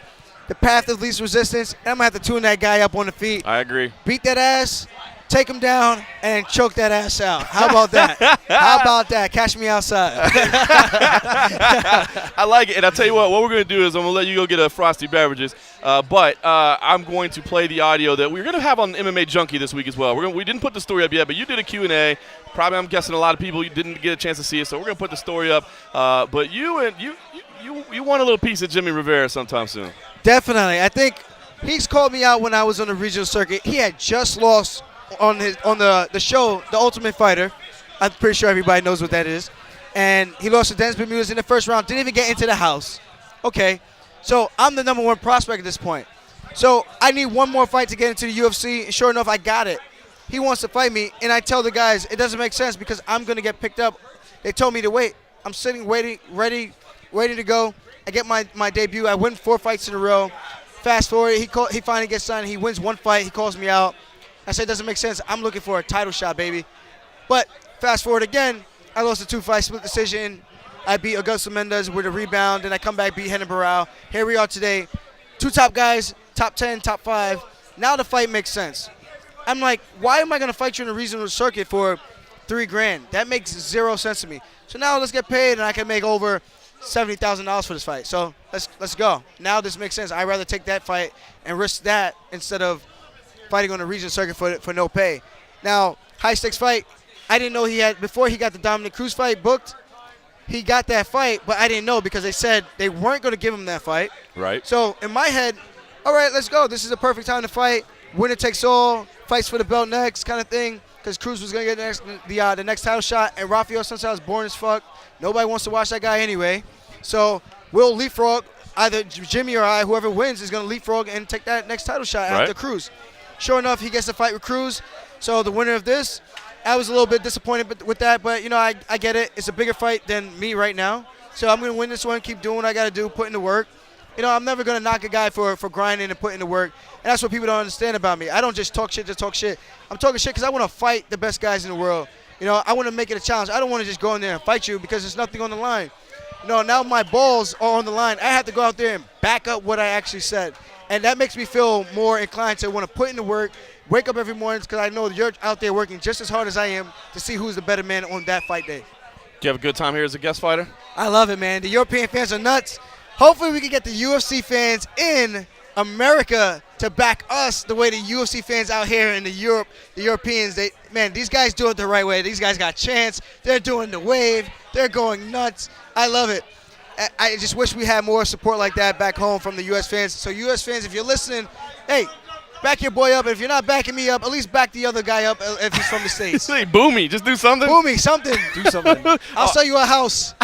the path of least resistance, and I'm going to have to tune that guy up on the feet. I agree. Beat that ass, take him down, and choke that ass out. How about that? How about that? Catch me outside. I like it. And I'll tell you what we're going to do is I'm going to let you go get a Frosty Beverages. But I'm going to play the audio that we're going to have on MMA Junkie this week as well. We didn't put the story up yet, but you did a Q&A. Probably, I'm guessing a lot of people didn't get a chance to see it, so we're going to put the story up. But you want a little piece of Jimmy Rivera sometime soon. Definitely. I think he's called me out when I was on the regional circuit. He had just lost on the show, The Ultimate Fighter. I'm pretty sure everybody knows what that is. And he lost to Dennis Bermudez in the first round. Didn't even get into the house. Okay. So I'm the #1 prospect at this point. So I need one more fight to get into the UFC. And sure enough, I got it. He wants to fight me. And I tell the guys, it doesn't make sense because I'm going to get picked up. They told me to wait. I'm sitting waiting, ready to go. I get my debut. I win 4 fights in a row. Fast forward, he finally gets signed. He wins 1 fight. He calls me out. I said, it doesn't make sense. I'm looking for a title shot, baby. But fast forward again, I lost a 2-fight split decision. I beat Augusto Mendez with a rebound, and I come back, beat Renan Barao. Here we are today. 2 top guys, top 10, top 5. Now the fight makes sense. I'm like, why am I going to fight you in a regional circuit for $3,000? That makes 0 sense to me. So now let's get paid, and I can make over $70,000 for this fight. So let's go. Now this makes sense. I'd rather take that fight and risk that instead of fighting on the regional circuit for no pay. Now, high-stakes fight, I didn't know he had, before he got the Dominic Cruz fight booked, he got that fight, but I didn't know because they said they weren't going to give him that fight. Right. So in my head, all right, let's go. This is a perfect time to fight. Winner takes all, fights for the belt next kind of thing, because Cruz was going to get the next title shot, and Rafael Santos boring as fuck. Nobody wants to watch that guy anyway. So we'll leapfrog. Either Jimmy or I, whoever wins, is going to leapfrog and take that next title shot after Cruz. Sure enough, he gets to fight with Cruz. So the winner of this, I was a little bit disappointed with that, but, I get it. It's a bigger fight than me right now. So I'm going to win this one, keep doing what I got to do, put in the work. I'm never going to knock a guy for grinding and putting in the work. And that's what people don't understand about me. I don't just talk shit to talk shit. I'm talking shit because I want to fight the best guys in the world. I want to make it a challenge. I don't want to just go in there and fight you because there's nothing on the line. Now my balls are on the line. I have to go out there and back up what I actually said. And that makes me feel more inclined to want to put in the work, wake up every morning because I know you're out there working just as hard as I am to see who's the better man on that fight day. Do you have a good time here as a guest fighter? I love it, man. The European fans are nuts. Hopefully we can get the UFC fans in America to back us the way the UFC fans out here in the Europeans, these guys do it the right way. These guys got chants. They're doing the wave. They're going nuts. I love it. I just wish we had more support like that back home from the U.S. fans. So U.S. fans, if you're listening, hey, back your boy up. If you're not backing me up, at least back the other guy up if he's from the States. Say Boomy, just do something. Boomy, something. Do something. I'll sell you a house.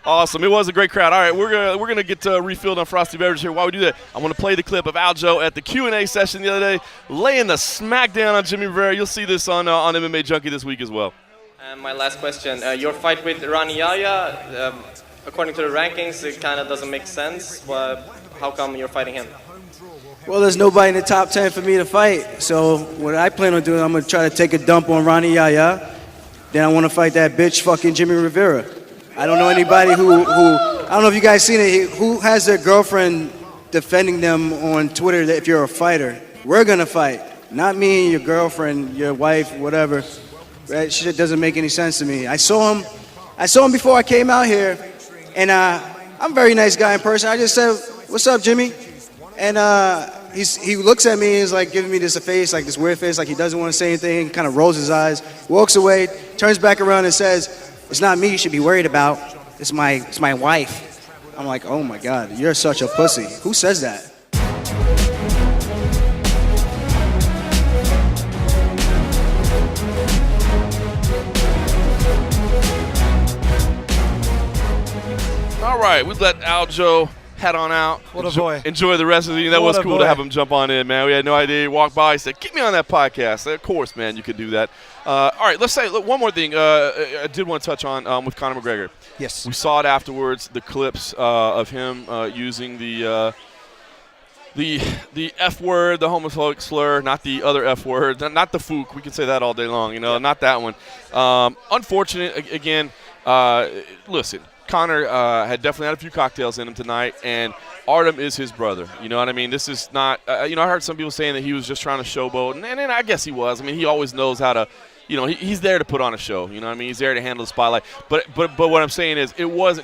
Awesome. It was a great crowd. All right, we're gonna get refilled on frosty beverages here. While we do that, I want to play the clip of Aljo at the Q&A session the other day, laying the smackdown on Jimmy Rivera. You'll see this on MMA Junkie this week as well. And my last question: your fight with Rani Yahya, according to the rankings, it kind of doesn't make sense. But how come you're fighting him? Well, there's nobody in the top 10 for me to fight. So what I plan on doing, I'm going to try to take a dump on Rani Yahya. Then I want to fight that bitch fucking Jimmy Rivera. I don't know anybody who I don't know if you guys seen it, who has their girlfriend defending them on Twitter that if you're a fighter. We're going to fight. Not me and your girlfriend, your wife, whatever. That shit doesn't make any sense to me. I saw him before I came out here, and I'm a very nice guy in person. I just said, "What's up, Jimmy?" And he looks at me, he's like giving me this face, like this weird face, like he doesn't want to say anything, kind of rolls his eyes, walks away, turns back around and says, "It's not me you should be worried about, it's my wife." I'm like, oh my God, you're such a pussy. Who says that? All right, we've let Aljo head on out. What a boy. Enjoy the rest of the evening. That was cool to have him jump on in, man. We had no idea. He walked by, he said, "Get me on that podcast." Of course, man, you could do that. All right, let's say one more thing I did want to touch on with Conor McGregor. Yes. We saw it afterwards, the clips of him using the F word, the homophobic slur, not the other F word, not the fook. We can say that all day long, not that one. Unfortunate, again, listen. Conor had definitely had a few cocktails in him tonight, and Artem is his brother. You know what I mean? This is not I heard some people saying that he was just trying to showboat, and I guess he was. I mean, he always knows how to, he's there to put on a show. You know what I mean? He's there to handle the spotlight. But what I'm saying is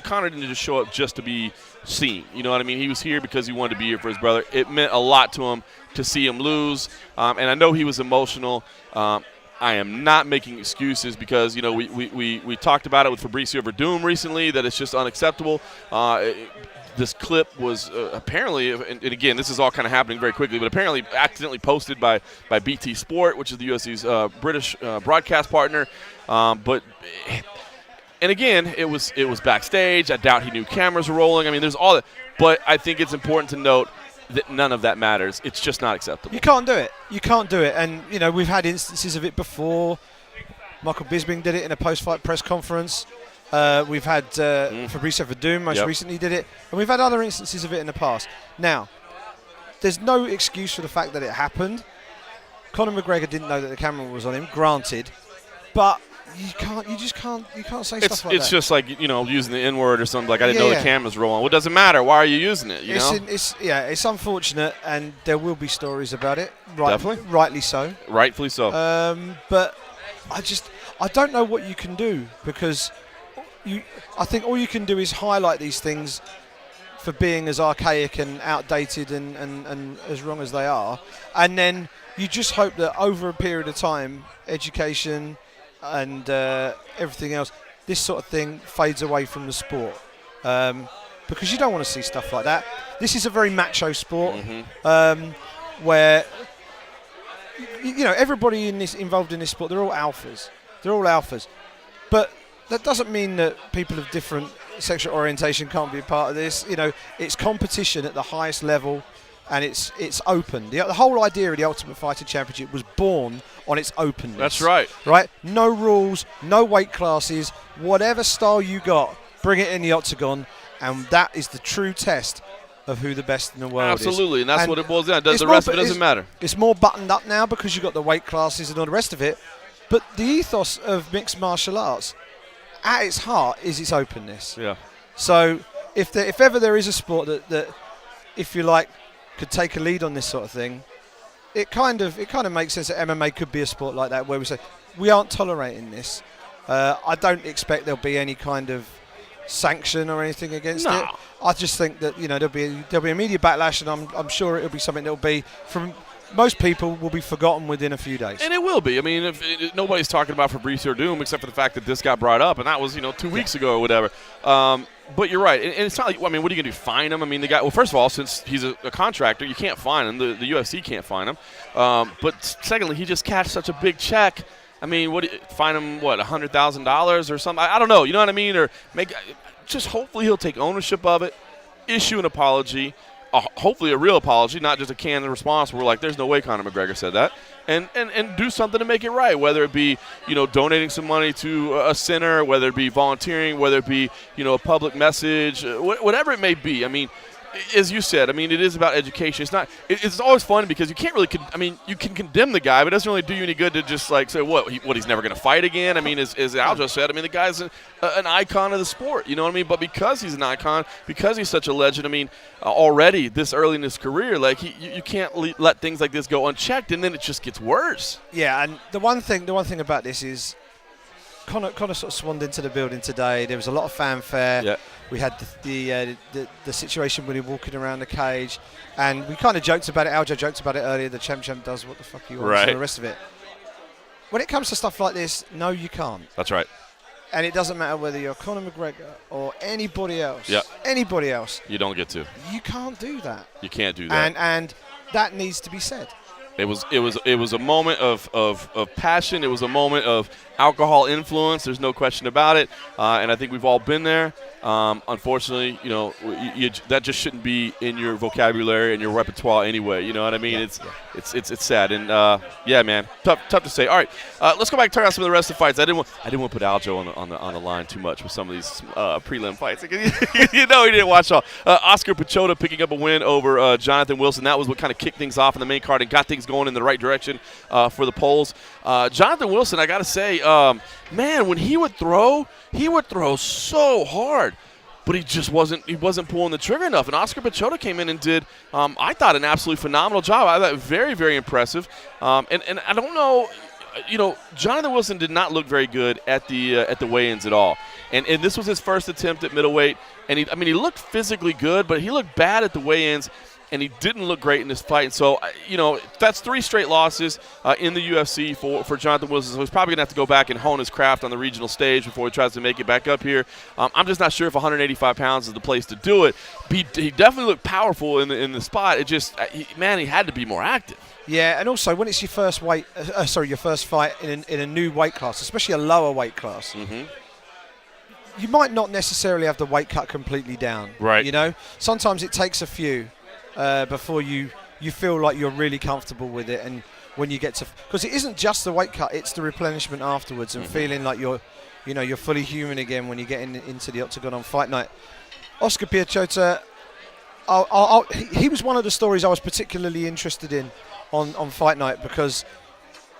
Conor didn't just show up just to be seen. You know what I mean? He was here because he wanted to be here for his brother. It meant a lot to him to see him lose, and I know he was emotional. I am not making excuses because, we talked about it with Fabricio Verdum recently, that it's just unacceptable. This clip was apparently, and again, this is all kind of happening very quickly, but apparently accidentally posted by BT Sport, which is the UFC's British broadcast partner. And again, it was backstage. I doubt he knew cameras were rolling. I mean, there's all that. But I think it's important to note that none of that matters. It's just not acceptable. You can't do it. You can't do it. And, we've had instances of it before. Michael Bisping did it in a post-fight press conference. We've had Fabricio Verdum most recently did it. And we've had other instances of it in the past. Now, there's no excuse for the fact that it happened. Conor McGregor didn't know that the camera was on him, granted. But you can't say stuff like that. It's just like, using the N-word or something. Like, I didn't know the camera's rolling. Well, it doesn't matter. Why are you using it, It's unfortunate, and there will be stories about it. Definitely. Rightly so. Rightfully so. But I don't know what you can do, because I think all you can do is highlight these things for being as archaic and outdated and as wrong as they are. And then you just hope that over a period of time, education and everything else, this sort of thing fades away from the sport, because you don't want to see stuff like that. This is a very macho sport, where everybody involved in this sport, they're all alphas. But that doesn't mean that people of different sexual orientation can't be a part of this. It's competition at the highest level. and it's open. The whole idea of the Ultimate Fighting Championship was born on its openness. That's right. Right? No rules, no weight classes, whatever style you got, bring it in the octagon, and that is the true test of who the best in the world is. Absolutely, and that's what it boils down to. The rest of it doesn't matter. It's more buttoned up now because you've got the weight classes and all the rest of it, but the ethos of mixed martial arts, at its heart, is its openness. Yeah. So if ever there is a sport that, if you like, could take a lead on this sort of thing, it kind of makes sense that MMA could be a sport like that, where we say we aren't tolerating this. I don't expect there'll be any kind of sanction or anything against it. I just think that there'll be a media backlash, and I'm sure it'll be something that'll be from most people will be forgotten within a few days. And it will be. I mean, nobody's talking about Fabricio Doom except for the fact that this got brought up, and that was 2 weeks ago or whatever. But you're right, and it's not like, what are you going to do, fine him? I mean, the guy, well, first of all, since he's a contractor, you can't fine him. The UFC can't fine him. But secondly, he just cashed such a big check. I mean, fine him, $100,000 or something? I don't know, you know what I mean? Or just hopefully he'll take ownership of it, issue an apology, hopefully a real apology, not just a canned response where we're like, there's no way Conor McGregor said that, and do something to make it right, whether it be, donating some money to a center, whether it be volunteering, whether it be, a public message, whatever it may be. I mean, as you said, I mean, it is about education. It's not. It's always fun because you can't really. You can condemn the guy, but it doesn't really do you any good to just like say he's never going to fight again. I mean, as Aljo said, I mean, the guy's an icon of the sport. You know what I mean? But because he's an icon, because he's such a legend, I mean, already this early in his career, like you can't let things like this go unchecked, and then it just gets worse. Yeah, and the one thing about this is Conor sort of swanned into the building today. There was a lot of fanfare. Yeah. We had the situation when he was walking around the cage, and we kind of joked about it. Aljo joked about it earlier. The champ does what the fuck he wants, right, and the rest of it. When it comes to stuff like this, no, you can't. That's right. And it doesn't matter whether you're Conor McGregor or anybody else. Yeah. Anybody else. You don't get to. You can't do that. You can't do that. And that needs to be said. It was a moment of passion. It was a moment of alcohol influence. There's no question about it. And I think we've all been there. Unfortunately, that just shouldn't be in your vocabulary and your repertoire anyway. You know what I mean? It's sad. And yeah, man, tough to say. All right, let's go back and talk about some of the rest of the fights. I didn't want to put Aljo on the line too much with some of these prelim fights. He didn't watch all. Oscar Pichota picking up a win over Jonathan Wilson. That was what kind of kicked things off in the main card and got things going in the right direction for the polls. Jonathan Wilson, I got to say, man, when he would throw so hard, but he just wasn't pulling the trigger enough. And Oscar Pichota came in and did, I thought, an absolutely phenomenal job. I thought very, very impressive. And I don't know, Jonathan Wilson did not look very good at the weigh-ins at all. And this was his first attempt at middleweight. And he looked physically good, but he looked bad at the weigh-ins. And he didn't look great in this fight. And so, that's 3 straight losses in the UFC for Jonathan Wilson. So he's probably going to have to go back and hone his craft on the regional stage before he tries to make it back up here. I'm just not sure if 185 pounds is the place to do it. He definitely looked powerful in the spot. It just, he had to be more active. Yeah, and also when it's your first fight in a new weight class, especially a lower weight class, you might not necessarily have the weight cut completely down. Right. Sometimes it takes a few. Before you feel like you're really comfortable with it, and when you get to, because it isn't just the weight cut, it's the replenishment afterwards and feeling like you're fully human again when you get into the octagon on fight night. Oscar Pichota, he was one of the stories I was particularly interested in on fight night because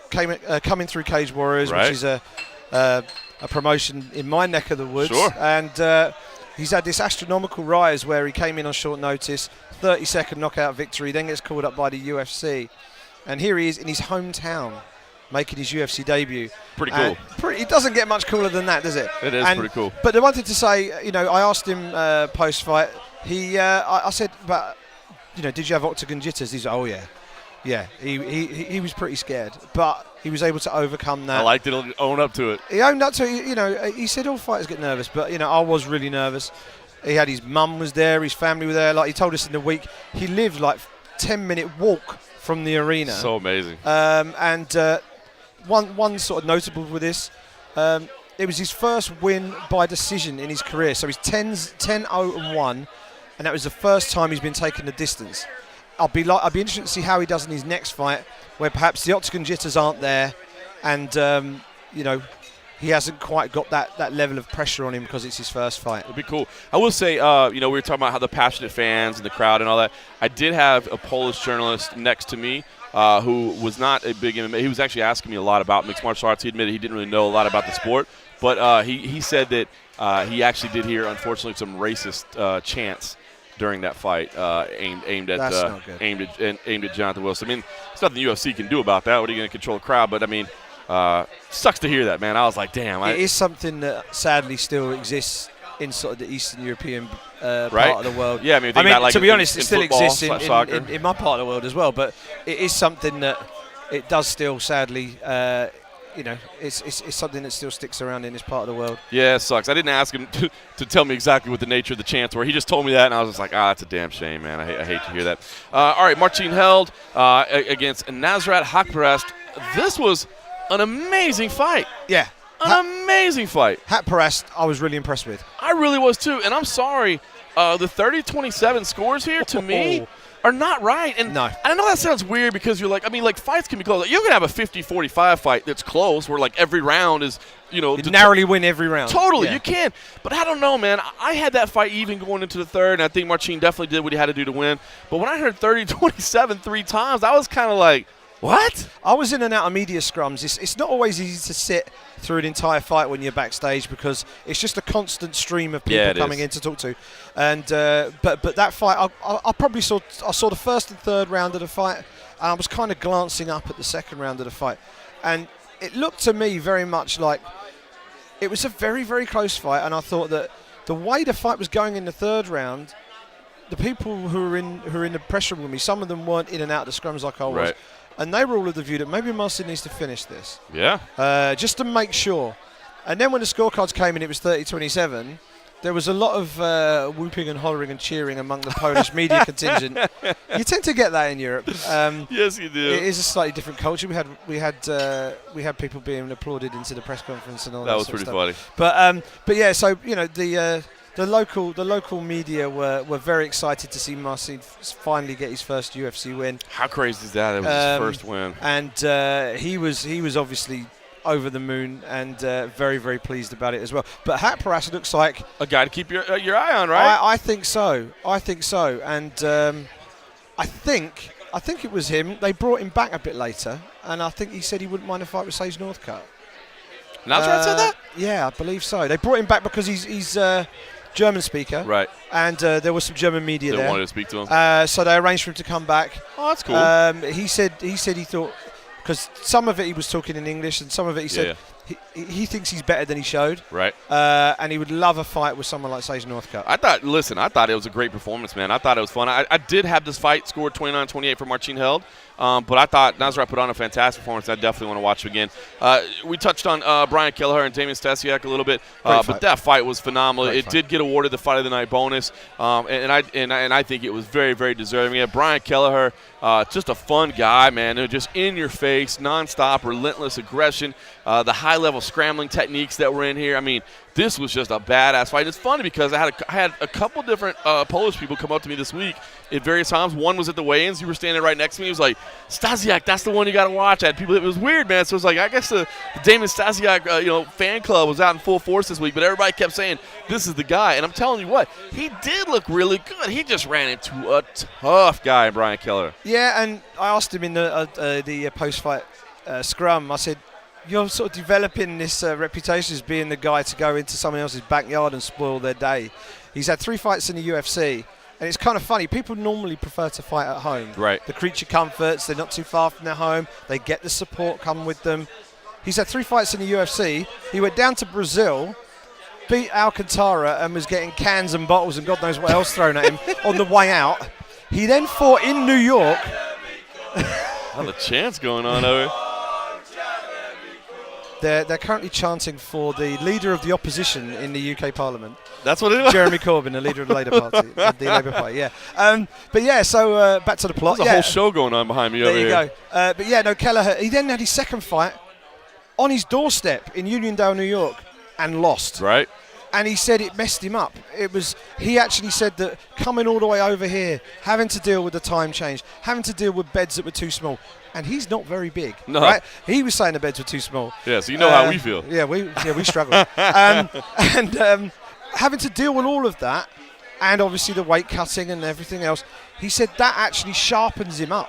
coming through Cage Warriors, right, which is a promotion in my neck of the woods, sure, and he's had this astronomical rise where he came in on short notice, 30-second knockout victory, then gets called up by the UFC. And here he is in his hometown making his UFC debut. Pretty cool. It doesn't get much cooler than that, does it? It is pretty cool. But the one thing to say, I asked him post-fight, I said, but, did you have octagon jitters? He's like, oh, yeah. Yeah, he was pretty scared, but he was able to overcome that. I liked it. Own up to it. He owned up to it. He said all fighters get nervous, but, I was really nervous. He had his mum was there, his family were there. Like he told us in the week, he lived like 10-minute walk from the arena. So amazing. One sort of notable with this, it was his first win by decision in his career. So he's 10-0-1, and that was the first time he's been taken the distance. I'll be interested to see how he does in his next fight, where perhaps the octagon jitters aren't there, and he hasn't quite got that level of pressure on him because it's his first fight. It'd be cool. I will say, we were talking about how the passionate fans and the crowd and all that. I did have a Polish journalist next to me who was not a big MMA. He was actually asking me a lot about mixed martial arts. He admitted he didn't really know a lot about the sport, but he said that he actually did hear, unfortunately, some racist chants during that fight aimed at Jonathan Wilson. I mean, there's nothing the UFC can do about that. What are you going to control the crowd? But I mean, sucks to hear that, man. I was like, damn. It is something that sadly still exists in sort of the Eastern European right? part of the world. Yeah, I mean, like to be honest, it still football, exists in my part of the world as well. But it is something that it does still sadly. It's something that still sticks around in this part of the world. Yeah, it sucks. I didn't ask him to tell me exactly what the nature of the chants were. He just told me that, and I was just like, that's a damn shame, man. I hate to hear that. All right, Marcin Held against Nasrat Haqparast. This was an amazing fight. Yeah. Amazing fight. Haqparast, I was really impressed with. I really was, too. And I'm sorry, the 30-27 scores here, to me, are not right. And no. I know that sounds weird because you're like, fights can be close. You can have a 50-45 fight that's close where, like, every round is, you narrowly win every round. Totally, yeah. You can. But I don't know, man. I had that fight even going into the third, and I think Marcin definitely did what he had to do to win. But when I heard 30-27 3 times, I was kind of like, what? I was in and out of media scrums. It's not always easy to sit through an entire fight when you're backstage because it's just a constant stream of people coming in to talk to. And but that fight, I probably saw the first and third round of the fight, and I was kind of glancing up at the second round of the fight, and it looked to me very much like it was a very, very close fight. And I thought that the way the fight was going in the third round, the people who were in the press room with me, some of them weren't in and out of the scrums like I was. Right. And they were all of the view that maybe Marcin needs to finish this. Yeah. Just to make sure. And then when the scorecards came in, it was 30-27. There was a lot of whooping and hollering and cheering among the Polish media contingent. You tend to get that in Europe. Yes, you do. It is a slightly different culture. We had people being applauded into the press conference and all that. That was pretty funny. But yeah, so the local media were very excited to see Marcin finally get his first UFC win. How crazy is that? It was his first win. And he was obviously over the moon and very, very pleased about it as well. But Haqparast looks like a guy to keep your eye on, right? I think so. And I think it was him. They brought him back a bit later, and I think he said he wouldn't mind a fight with Sage Northcutt. Nasrat said that? Yeah, I believe so. They brought him back because he's German speaker, right? And there was some German media there. They wanted to speak to him. So they arranged for him to come back. Oh, that's cool. He said he thought, because some of it he was talking in English and some of it he said he thinks he's better than he showed. Right. And he would love a fight with someone like Sage Northcutt. I thought it was a great performance, man. I thought it was fun. I did have this fight scored 29-28 for Marcin Held. But I thought Nasrat put on a fantastic performance. I definitely want to watch him again. We touched on Brian Kelleher and Damian Stasiak a little bit, but that fight was phenomenal. It did get awarded the Fight of the Night bonus, and I think it was very, very deserving. Yeah, Brian Kelleher, just a fun guy, man. Just in your face, nonstop, relentless aggression, the high-level scrambling techniques that were in here. I mean, this was just a badass fight. It's funny because I had a couple different Polish people come up to me this week at various times. One was at the weigh-ins. You were standing right next to me. He was like, Stasiak, that's the one you got to watch. I had people. It was weird, man. So it was like, I guess the Damon Stasiak fan club was out in full force this week, but everybody kept saying, this is the guy. And I'm telling you what, he did look really good. He just ran into a tough guy, Brian Kelleher. Yeah, and I asked him in the post-fight scrum, I said, you're sort of developing this reputation as being the guy to go into someone else's backyard and spoil their day. He's had 3 fights in the UFC, and it's kind of funny. People normally prefer to fight at home. Right. The creature comforts, they're not too far from their home, they get the support come with them. He's had 3 fights in the UFC. He went down to Brazil, beat Alcantara, and was getting cans and bottles and God knows what else thrown at him on the way out. He then fought in New York. Oh, the chant's going on over. They're currently chanting for the leader of the opposition in the UK Parliament. That's what it is? Jeremy Corbyn, the leader of the Labour Party. The Labour Party, yeah. But yeah, so back to the plot. There's a whole show going on behind me over here. There you go. But yeah, no, Kelleher, he then had his second fight on his doorstep in Uniondale, New York, and lost. Right. And he said it messed him up. He actually said that coming all the way over here, having to deal with the time change, having to deal with beds that were too small, and he's not very big. No. Right? He was saying the beds were too small. Yeah, so you know how we feel. Yeah, we struggle. And having to deal with all of that, and obviously the weight cutting and everything else, he said that actually sharpens him up,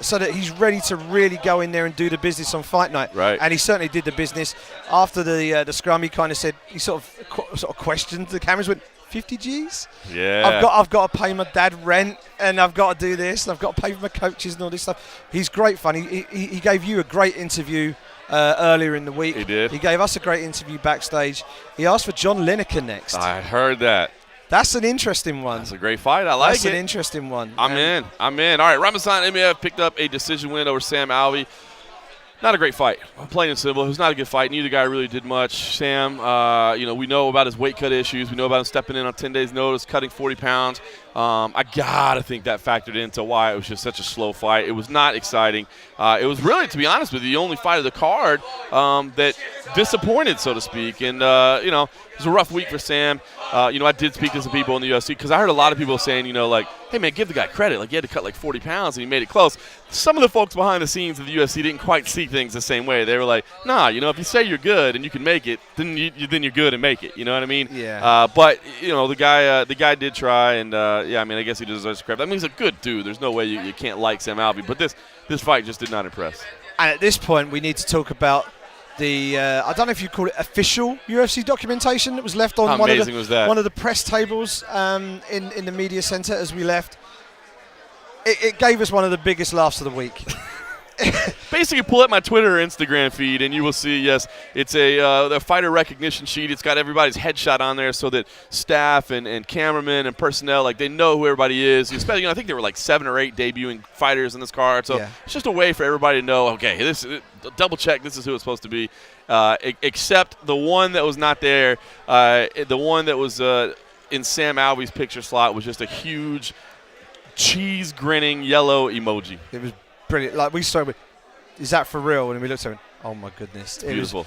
so that he's ready to really go in there and do the business on fight night. Right. And he certainly did the business. After the scrum, he kind of said, he sort of questioned the cameras, went, 50 G's? Yeah. I've got to pay my dad rent, and I've got to do this, and I've got to pay for my coaches and all this stuff. He's great fun. He gave you a great interview earlier in the week. He did. He gave us a great interview backstage. He asked for John Lineker next. I heard that. That's an interesting one. That's a great fight. I like it. That's an interesting one. I'm in. All right, Ramazan Emeev picked up a decision win over Sam Alvey. Not a great fight. Plain and simple. It was not a good fight. Neither guy really did much. Sam, we know about his weight cut issues. We know about him stepping in on 10 days' notice, cutting 40 pounds. I got to think that factored into why it was just such a slow fight. It was not exciting. It was really, to be honest with you, the only fight of the card that disappointed, so to speak. And, it was a rough week for Sam. I did speak to some people in the UFC because I heard a lot of people saying, hey, man, give the guy credit. Like, he had to cut like 40 pounds and he made it close. Some of the folks behind the scenes of the UFC didn't quite see things the same way. They were like, nah, if you say you're good and you can make it, then you're good and make it. You know what I mean? Yeah. But the guy did try, and I guess he deserves credit. I mean, he's a good dude. There's no way you can't like Sam Alvey. But this fight just did not impress. And at this point, we need to talk about the I don't know if you call it official UFC documentation that was left on one of the press tables in the media center as we left. It gave us one of the biggest laughs of the week. Basically, pull up my Twitter or Instagram feed, and you will see, yes, it's a fighter recognition sheet. It's got everybody's headshot on there so that staff and cameramen and personnel, like, they know who everybody is. Especially, I think there were like 7 or 8 debuting fighters in this card. So it's just a way for everybody to know, okay, this double check, this is who it's supposed to be. Except the one that was not there, the one that was in Sam Alvey's picture slot was just a huge cheese grinning yellow emoji. It was brilliant. Like, we started with, is that for real? And we looked at it, oh my goodness. It's beautiful.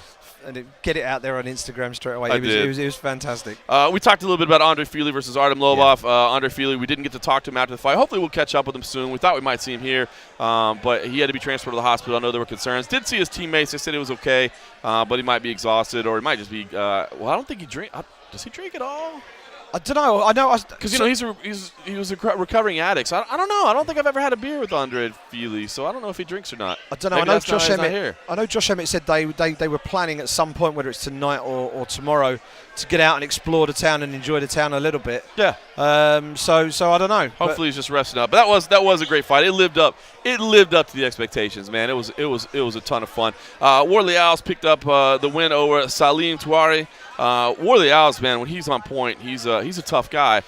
Get it out there on Instagram straight away. It was fantastic. We talked a little bit about Andre Fili versus Artem Lobov. Andre Fili, we didn't get to talk to him after the fight. Hopefully we'll catch up with him soon. We thought we might see him here, but he had to be transferred to the hospital. I know there were concerns. Did see his teammates. They said it was okay, but he might be exhausted, or he might just be I don't think he drink. Does he drink at all? I don't know. I know because he was a recovering addict. So I don't know. I don't think I've ever had a beer with Andre Fili, so I don't know if he drinks or not. I don't know. Maybe I know Josh Emmett said they were planning at some point, whether it's tonight or tomorrow, to get out and explore the town and enjoy the town a little bit. Yeah. So I don't know. Hopefully he's just resting up. But that was a great fight. It lived up. It lived up to the expectations, man. It was a ton of fun. Warley Alves picked up the win over Salim Touari. Warley Alves, man, when he's on point, he's a tough guy.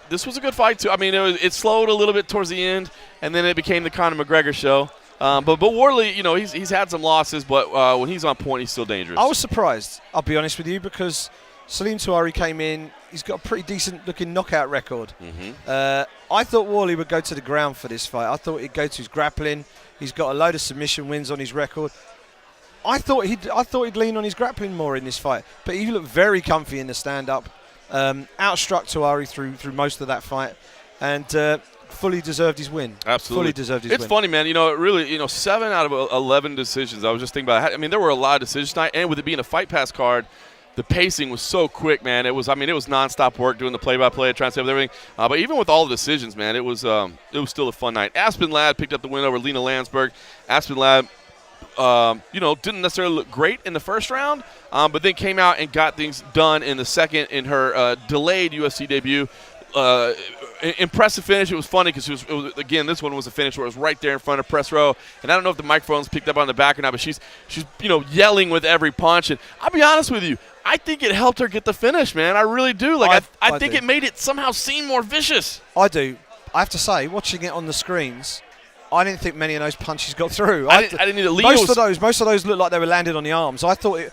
This was a good fight too. I mean, it slowed a little bit towards the end, and then it became the Conor McGregor show. But Warley, he's had some losses, but when he's on point, he's still dangerous. I was surprised, I'll be honest with you, because Salim Touari came in. He's got a pretty decent-looking knockout record. Mm-hmm. I thought Warley would go to the ground for this fight. I thought he'd go to his grappling. He's got a load of submission wins on his record. I thought he'd lean on his grappling more in this fight, but he looked very comfy in the stand-up. Outstruck Touari through most of that fight, and fully deserved his win. Absolutely, fully deserved his win. It's funny, man. Really, 7 out of 11 decisions. I was just thinking about it. I mean, there were a lot of decisions tonight, and with it being a Fight Pass card, the pacing was so quick, man. It was nonstop work doing the play-by-play, trying to say everything. But even with all the decisions, man, it was still a fun night. Aspen Ladd picked up the win over Lena Landsberg. Aspen Ladd, didn't necessarily look great in the first round, but then came out and got things done in the second in her delayed UFC debut. Impressive finish. It was funny because again, this one was a finish where it was right there in front of press row, and I don't know if the microphone's picked up on the back or not, but she's yelling with every punch. And I'll be honest with you, I think it helped her get the finish, man. I really do. I think it made it somehow seem more vicious. I do. I have to say, watching it on the screens, I didn't think many of those punches got through. I didn't need to. Most of those looked like they were landed on the arms. I thought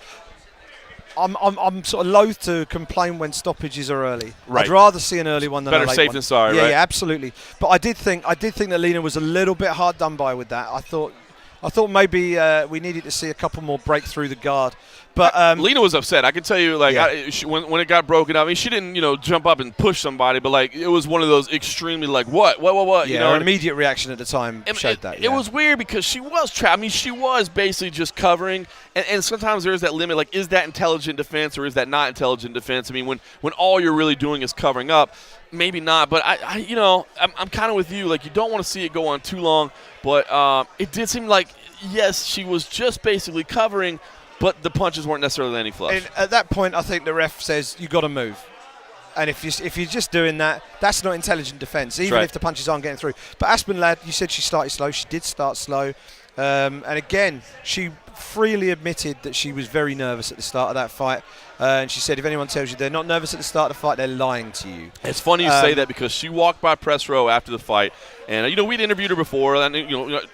I'm sort of loath to complain when stoppages are early. Right. I'd rather see an early one than a late one. Better safe than sorry, yeah, right? Yeah, absolutely. But I did think that Lena was a little bit hard done by with that. I thought I thought maybe we needed to see a couple more break through the guard. But Lena was upset. I can tell you, like, Yeah. when it got broken up, I mean, she didn't, jump up and push somebody, but, like, it was one of those extremely, like, what, yeah, her immediate reaction at the time showed that. It was weird because she was trapped. I mean, she was basically just covering, and sometimes there is that limit, like, is that intelligent defense or is that not intelligent defense? I mean, when all you're really doing is covering up, maybe not. But I'm kind of with you. Like, you don't want to see it go on too long, but it did seem like, yes, she was just basically covering, but the punches weren't necessarily any flush. And at that point, I think the ref says you got to move. And if you're just doing that, that's not intelligent defence, even if the punches aren't getting through. But Aspen Ladd, you said she started slow. She did start slow. And again, she freely admitted that she was very nervous at the start of that fight. And she said, if anyone tells you they're not nervous at the start of the fight, they're lying to you. It's funny you say that because she walked by press row after the fight. And, we'd interviewed her before. And,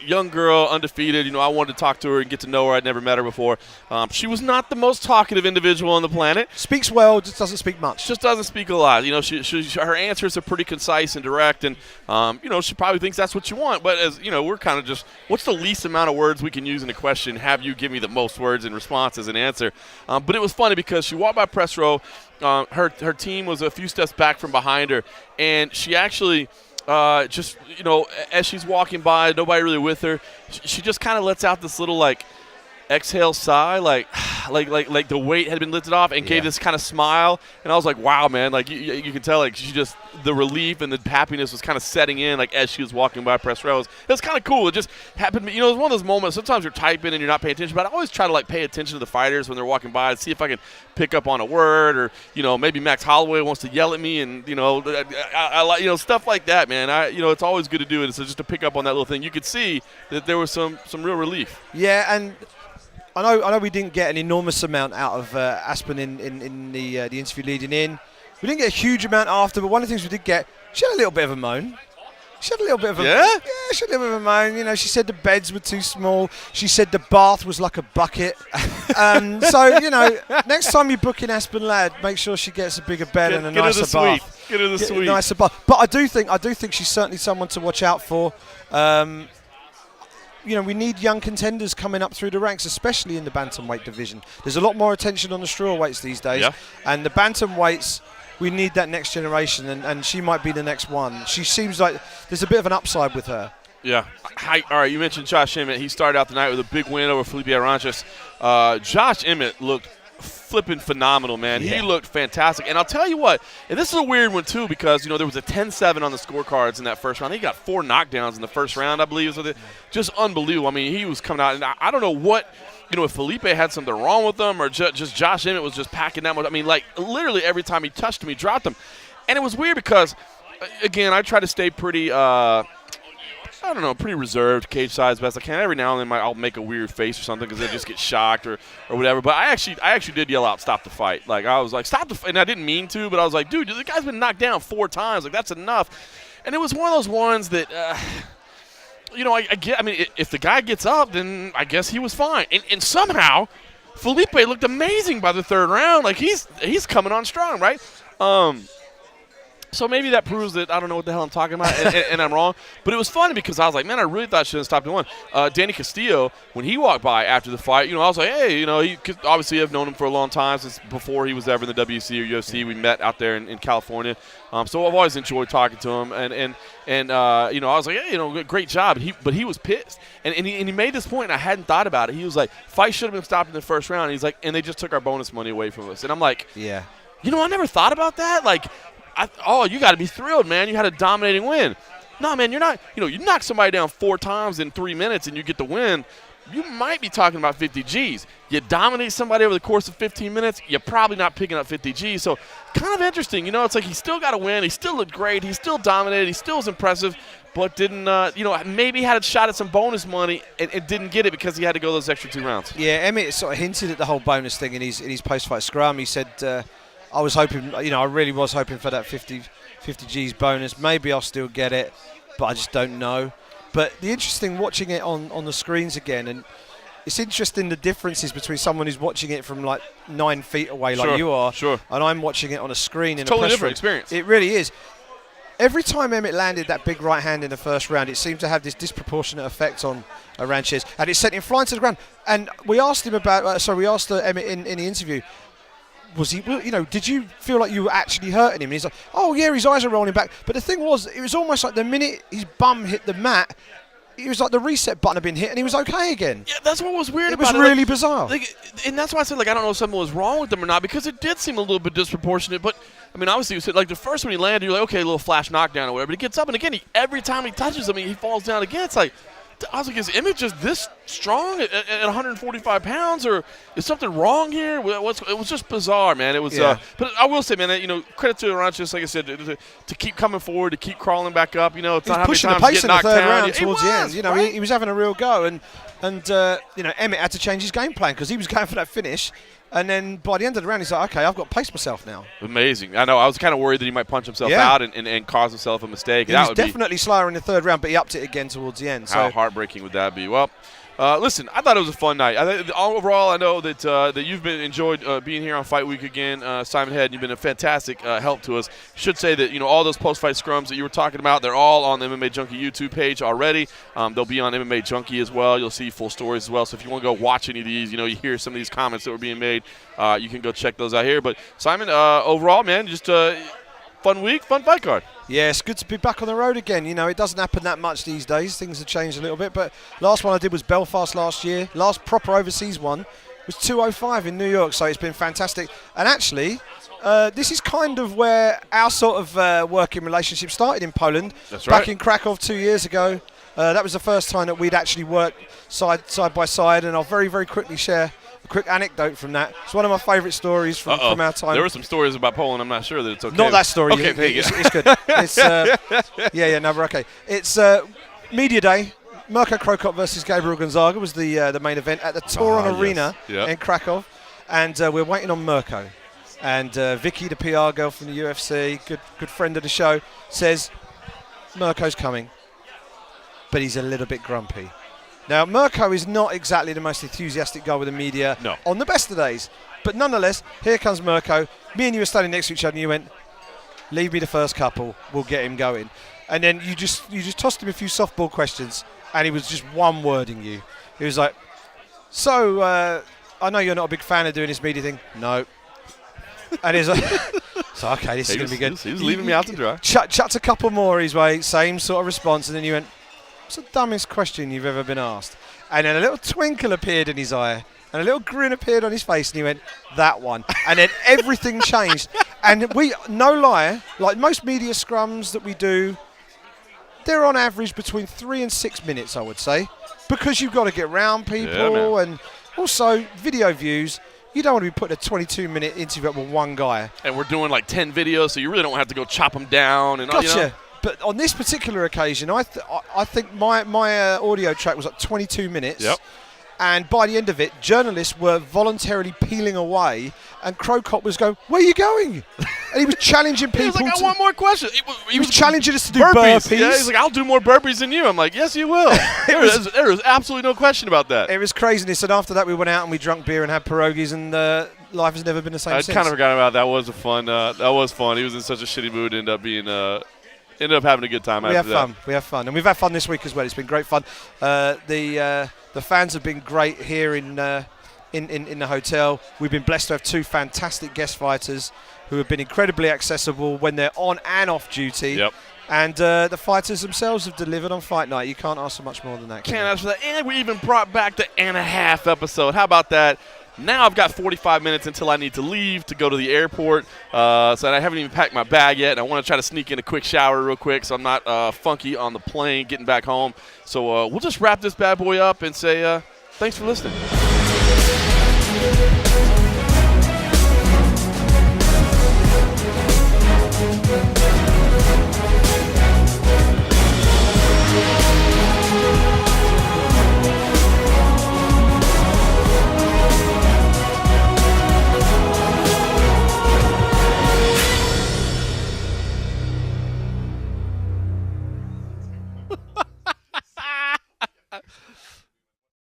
young girl, undefeated. I wanted to talk to her and get to know her. I'd never met her before. She was not the most talkative individual on the planet. Speaks well, just doesn't speak much. Just doesn't speak a lot. Her answers are pretty concise and direct. And, she probably thinks that's what you want. But, as we're kind of just, what's the least amount of words we can use in a question? Have you give me the most words in response as an answer? But it was funny because she walked by press row. Her team was a few steps back from behind her. And she actually – as she's walking by, nobody really with her, she just kind of lets out this little, like, exhale sigh, like the weight had been lifted off, and gave this kind of smile. And I was like, wow, man, like you can tell, like, she just, the relief and the happiness was kind of setting in, like, as she was walking by press rows. It was kind of cool. It just happened. It was one of those moments. Sometimes you're typing and you're not paying attention, but I always try to, like, pay attention to the fighters when they're walking by and see if I can pick up on a word, or maybe Max Holloway wants to yell at me, and I like stuff like that, man. It's always good to do it. So just to pick up on that little thing, you could see that there was some real relief. Yeah, and I know we didn't get an enormous amount out of Aspen in the interview leading in. We didn't get a huge amount after, but one of the things we did get, she had a little bit of a moan. She had a little bit of a Yeah, she had a little bit of a moan. She said the beds were too small. She said the bath was like a bucket. So next time you book in Aspen Ladd, make sure she gets a bigger bed and a nicer bath. Get her the suite. Nicer bath. But I do think she's certainly someone to watch out for. We need young contenders coming up through the ranks, especially in the bantamweight division. There's a lot more attention on the strawweights these days, and the bantamweights, we need that next generation, and she might be the next one. She seems like there's a bit of an upside with her. Yeah. All right, you mentioned Josh Emmett. He started out the night with a big win over Felipe Arantes. Josh Emmett looked flipping phenomenal, man. Yeah. He looked fantastic. And I'll tell you what, and this is a weird one too, because there was a 10-7 on the scorecards in that first round. He got 4 knockdowns in the first round, I believe. So just unbelievable. I mean, he was coming out, and I don't know what, if Felipe had something wrong with him, or just Josh Emmett was just packing that much. I mean, like, literally every time he touched him, he dropped him. And it was weird because, again, I try to stay pretty pretty reserved, cage size best I can. Every now and then I'll make a weird face or something because they just get shocked or whatever. But I actually did yell out, "Stop the fight!" Like, I was like, "Stop the fight!" And I didn't mean to, but I was like, "Dude, the guy's been knocked down 4 times. Like, that's enough." And it was one of those ones that, I get. I mean, if the guy gets up, then I guess he was fine. And somehow, Felipe looked amazing by the 3rd round. Like, he's coming on strong, right? So maybe that proves that I don't know what the hell I'm talking about, and I'm wrong. But it was funny because I was like, man, I really thought she had stopped in 1. Danny Castillo, when he walked by after the fight, I was like, hey, he could, obviously I've known him for a long time, since before he was ever in the WC or UFC. We met out there in California. So I've always enjoyed talking to him. And I was like, hey, great job. But he was pissed. And he made this point, and I hadn't thought about it. He was like, fight should have been stopped in the first round. And he's like, and they just took our bonus money away from us. And I'm like, yeah. I never thought about that. Like, you got to be thrilled, man. You had a dominating win. No, man, you're not. You knock somebody down 4 times in 3 minutes and you get the win. You might be talking about 50 G's. You dominate somebody over the course of 15 minutes, you're probably not picking up 50 G's. So kind of interesting. It's like he still got a win. He still looked great. He still dominated. He still was impressive, but didn't, maybe had a shot at some bonus money and didn't get it because he had to go those extra 2 rounds. Yeah, Emmett sort of hinted at the whole bonus thing in his post-fight scrum. He said, I was hoping, I really was hoping for that 50 G's bonus. Maybe I'll still get it, but I just don't know. But the interesting, watching it on the screens again, and it's interesting the differences between someone who's watching it from like 9 feet away, like you are, and I'm watching it on a screen in a totally press different room. experience. It really is. every time Emmett landed that big right hand in the first round, it seemed to have this disproportionate effect on Ranchez, and it sent him flying to the ground. And we asked him about, we asked Emmett in the interview, was he, did you feel like you were actually hurting him? And he's like, oh yeah, his eyes are rolling back. But the thing was, it was almost like the minute his bum hit the mat, it was like the reset button had been hit and he was okay again. Yeah, that's what was weird about it. It was really bizarre. And that's why I said, I don't know if something was wrong with him or not, because it did seem a little bit disproportionate. But, I mean, obviously, the first when he landed, you're like, okay, a little flash knockdown or whatever. But he gets up, and again, every time he touches him, he falls down again. It's like, I was like, is Emmett just this strong at 145 pounds, or is something wrong here? It was just bizarre, man. It was, but I will say, man, credit to Ranches, like I said, to keep coming forward, to keep crawling back up. It's not how pushing many the times pace in you the get knocked third down. round towards the end. Right? He was having a real go, and Emmett had to change his game plan because he was going for that finish. And then by the end of the round, he's like, okay, I've got to pace myself now. Amazing. I know. I was kind of worried that he might punch himself out and cause himself a mistake. He was definitely slower in the third round, but he upped it again towards the end. How heartbreaking would that be? Well, listen, I thought it was a fun night. Overall, I know that you've enjoyed being here on Fight Week again, Simon Head. You've been a fantastic help to us. Should say that all those post-fight scrums that you were talking about, they're all on the MMA Junkie YouTube page already. They'll be on MMA Junkie as well. You'll see full stories as well. So if you want to go watch any of these, you hear some of these comments that were being made, you can go check those out here. But Simon, overall, man, just fun week, fun fight card. Yeah, it's good to be back on the road again. It doesn't happen that much these days. Things have changed a little bit. But last one I did was Belfast last year. Last proper overseas one was 205 in New York. So it's been fantastic. And actually, this is kind of where our sort of working relationship started in Poland. That's right. Back in Krakow 2 years ago. That was the first time that we'd actually worked side by side. And I'll very, very quickly share a quick anecdote from that. It's one of my favourite stories from our time. There were some stories about Poland. I'm not sure that it's okay. Not that story. Okay, it's good. It's, no, we're okay. It's Media Day. Mirko Krokop versus Gabriel Gonzaga was the main event at the Toron Arena in Krakow. And we're waiting on Mirko. And Vicky, the PR girl from the UFC, good friend of the show, says Mirko's coming. But he's a little bit grumpy. Now, Mirko is not exactly the most enthusiastic guy with the media on the best of days. But nonetheless, here comes Mirko. Me and you were standing next to each other and you went, leave me the first couple, we'll get him going. And then you just tossed him a few softball questions and he was just one-wording you. He was like, so, I know you're not a big fan of doing this media thing. No. And he's like, so, okay, this is going to be good. He was leaving me out to dry. Chucked a couple more his way, same sort of response, and then you went, what's the dumbest question you've ever been asked? And then a little twinkle appeared in his eye and a little grin appeared on his face and he went, that one. And then everything changed. And no lie, like most media scrums that we do, they're on average between 3 and 6 minutes, I would say, because you've got to get round people and also video views. You don't want to be putting a 22-minute interview up with one guy. And we're doing like 10 videos, so you really don't have to go chop them down. And Gotcha. But on this particular occasion, I think my audio track was like 22 minutes. Yep. And by the end of it, journalists were voluntarily peeling away, and Krokop was going, where are you going? And he was challenging people. He was like, I want more questions. He was challenging us to do burpees. Yeah, he's like, I'll do more burpees than you. I'm like, yes, you will. there was absolutely no question about that. It was craziness. And after that, we went out and we drank beer and had pierogies, and life has never been the same since. I kind of forgot about that. That was fun. That was fun. He was in such a shitty mood. Ended up having a good time after that. We have fun. And we've had fun this week as well. It's been great fun. The fans have been great here in the hotel. We've been blessed to have two fantastic guest fighters who have been incredibly accessible when they're on and off duty. Yep. And the fighters themselves have delivered on Fight Night. You can't ask for much more than that. Can't ask for that. And we even brought back the and a half episode. How about that? Now I've got 45 minutes until I need to leave to go to the airport. So I haven't even packed my bag yet. And I want to try to sneak in a quick shower real quick so I'm not funky on the plane getting back home. So we'll just wrap this bad boy up and say thanks for listening.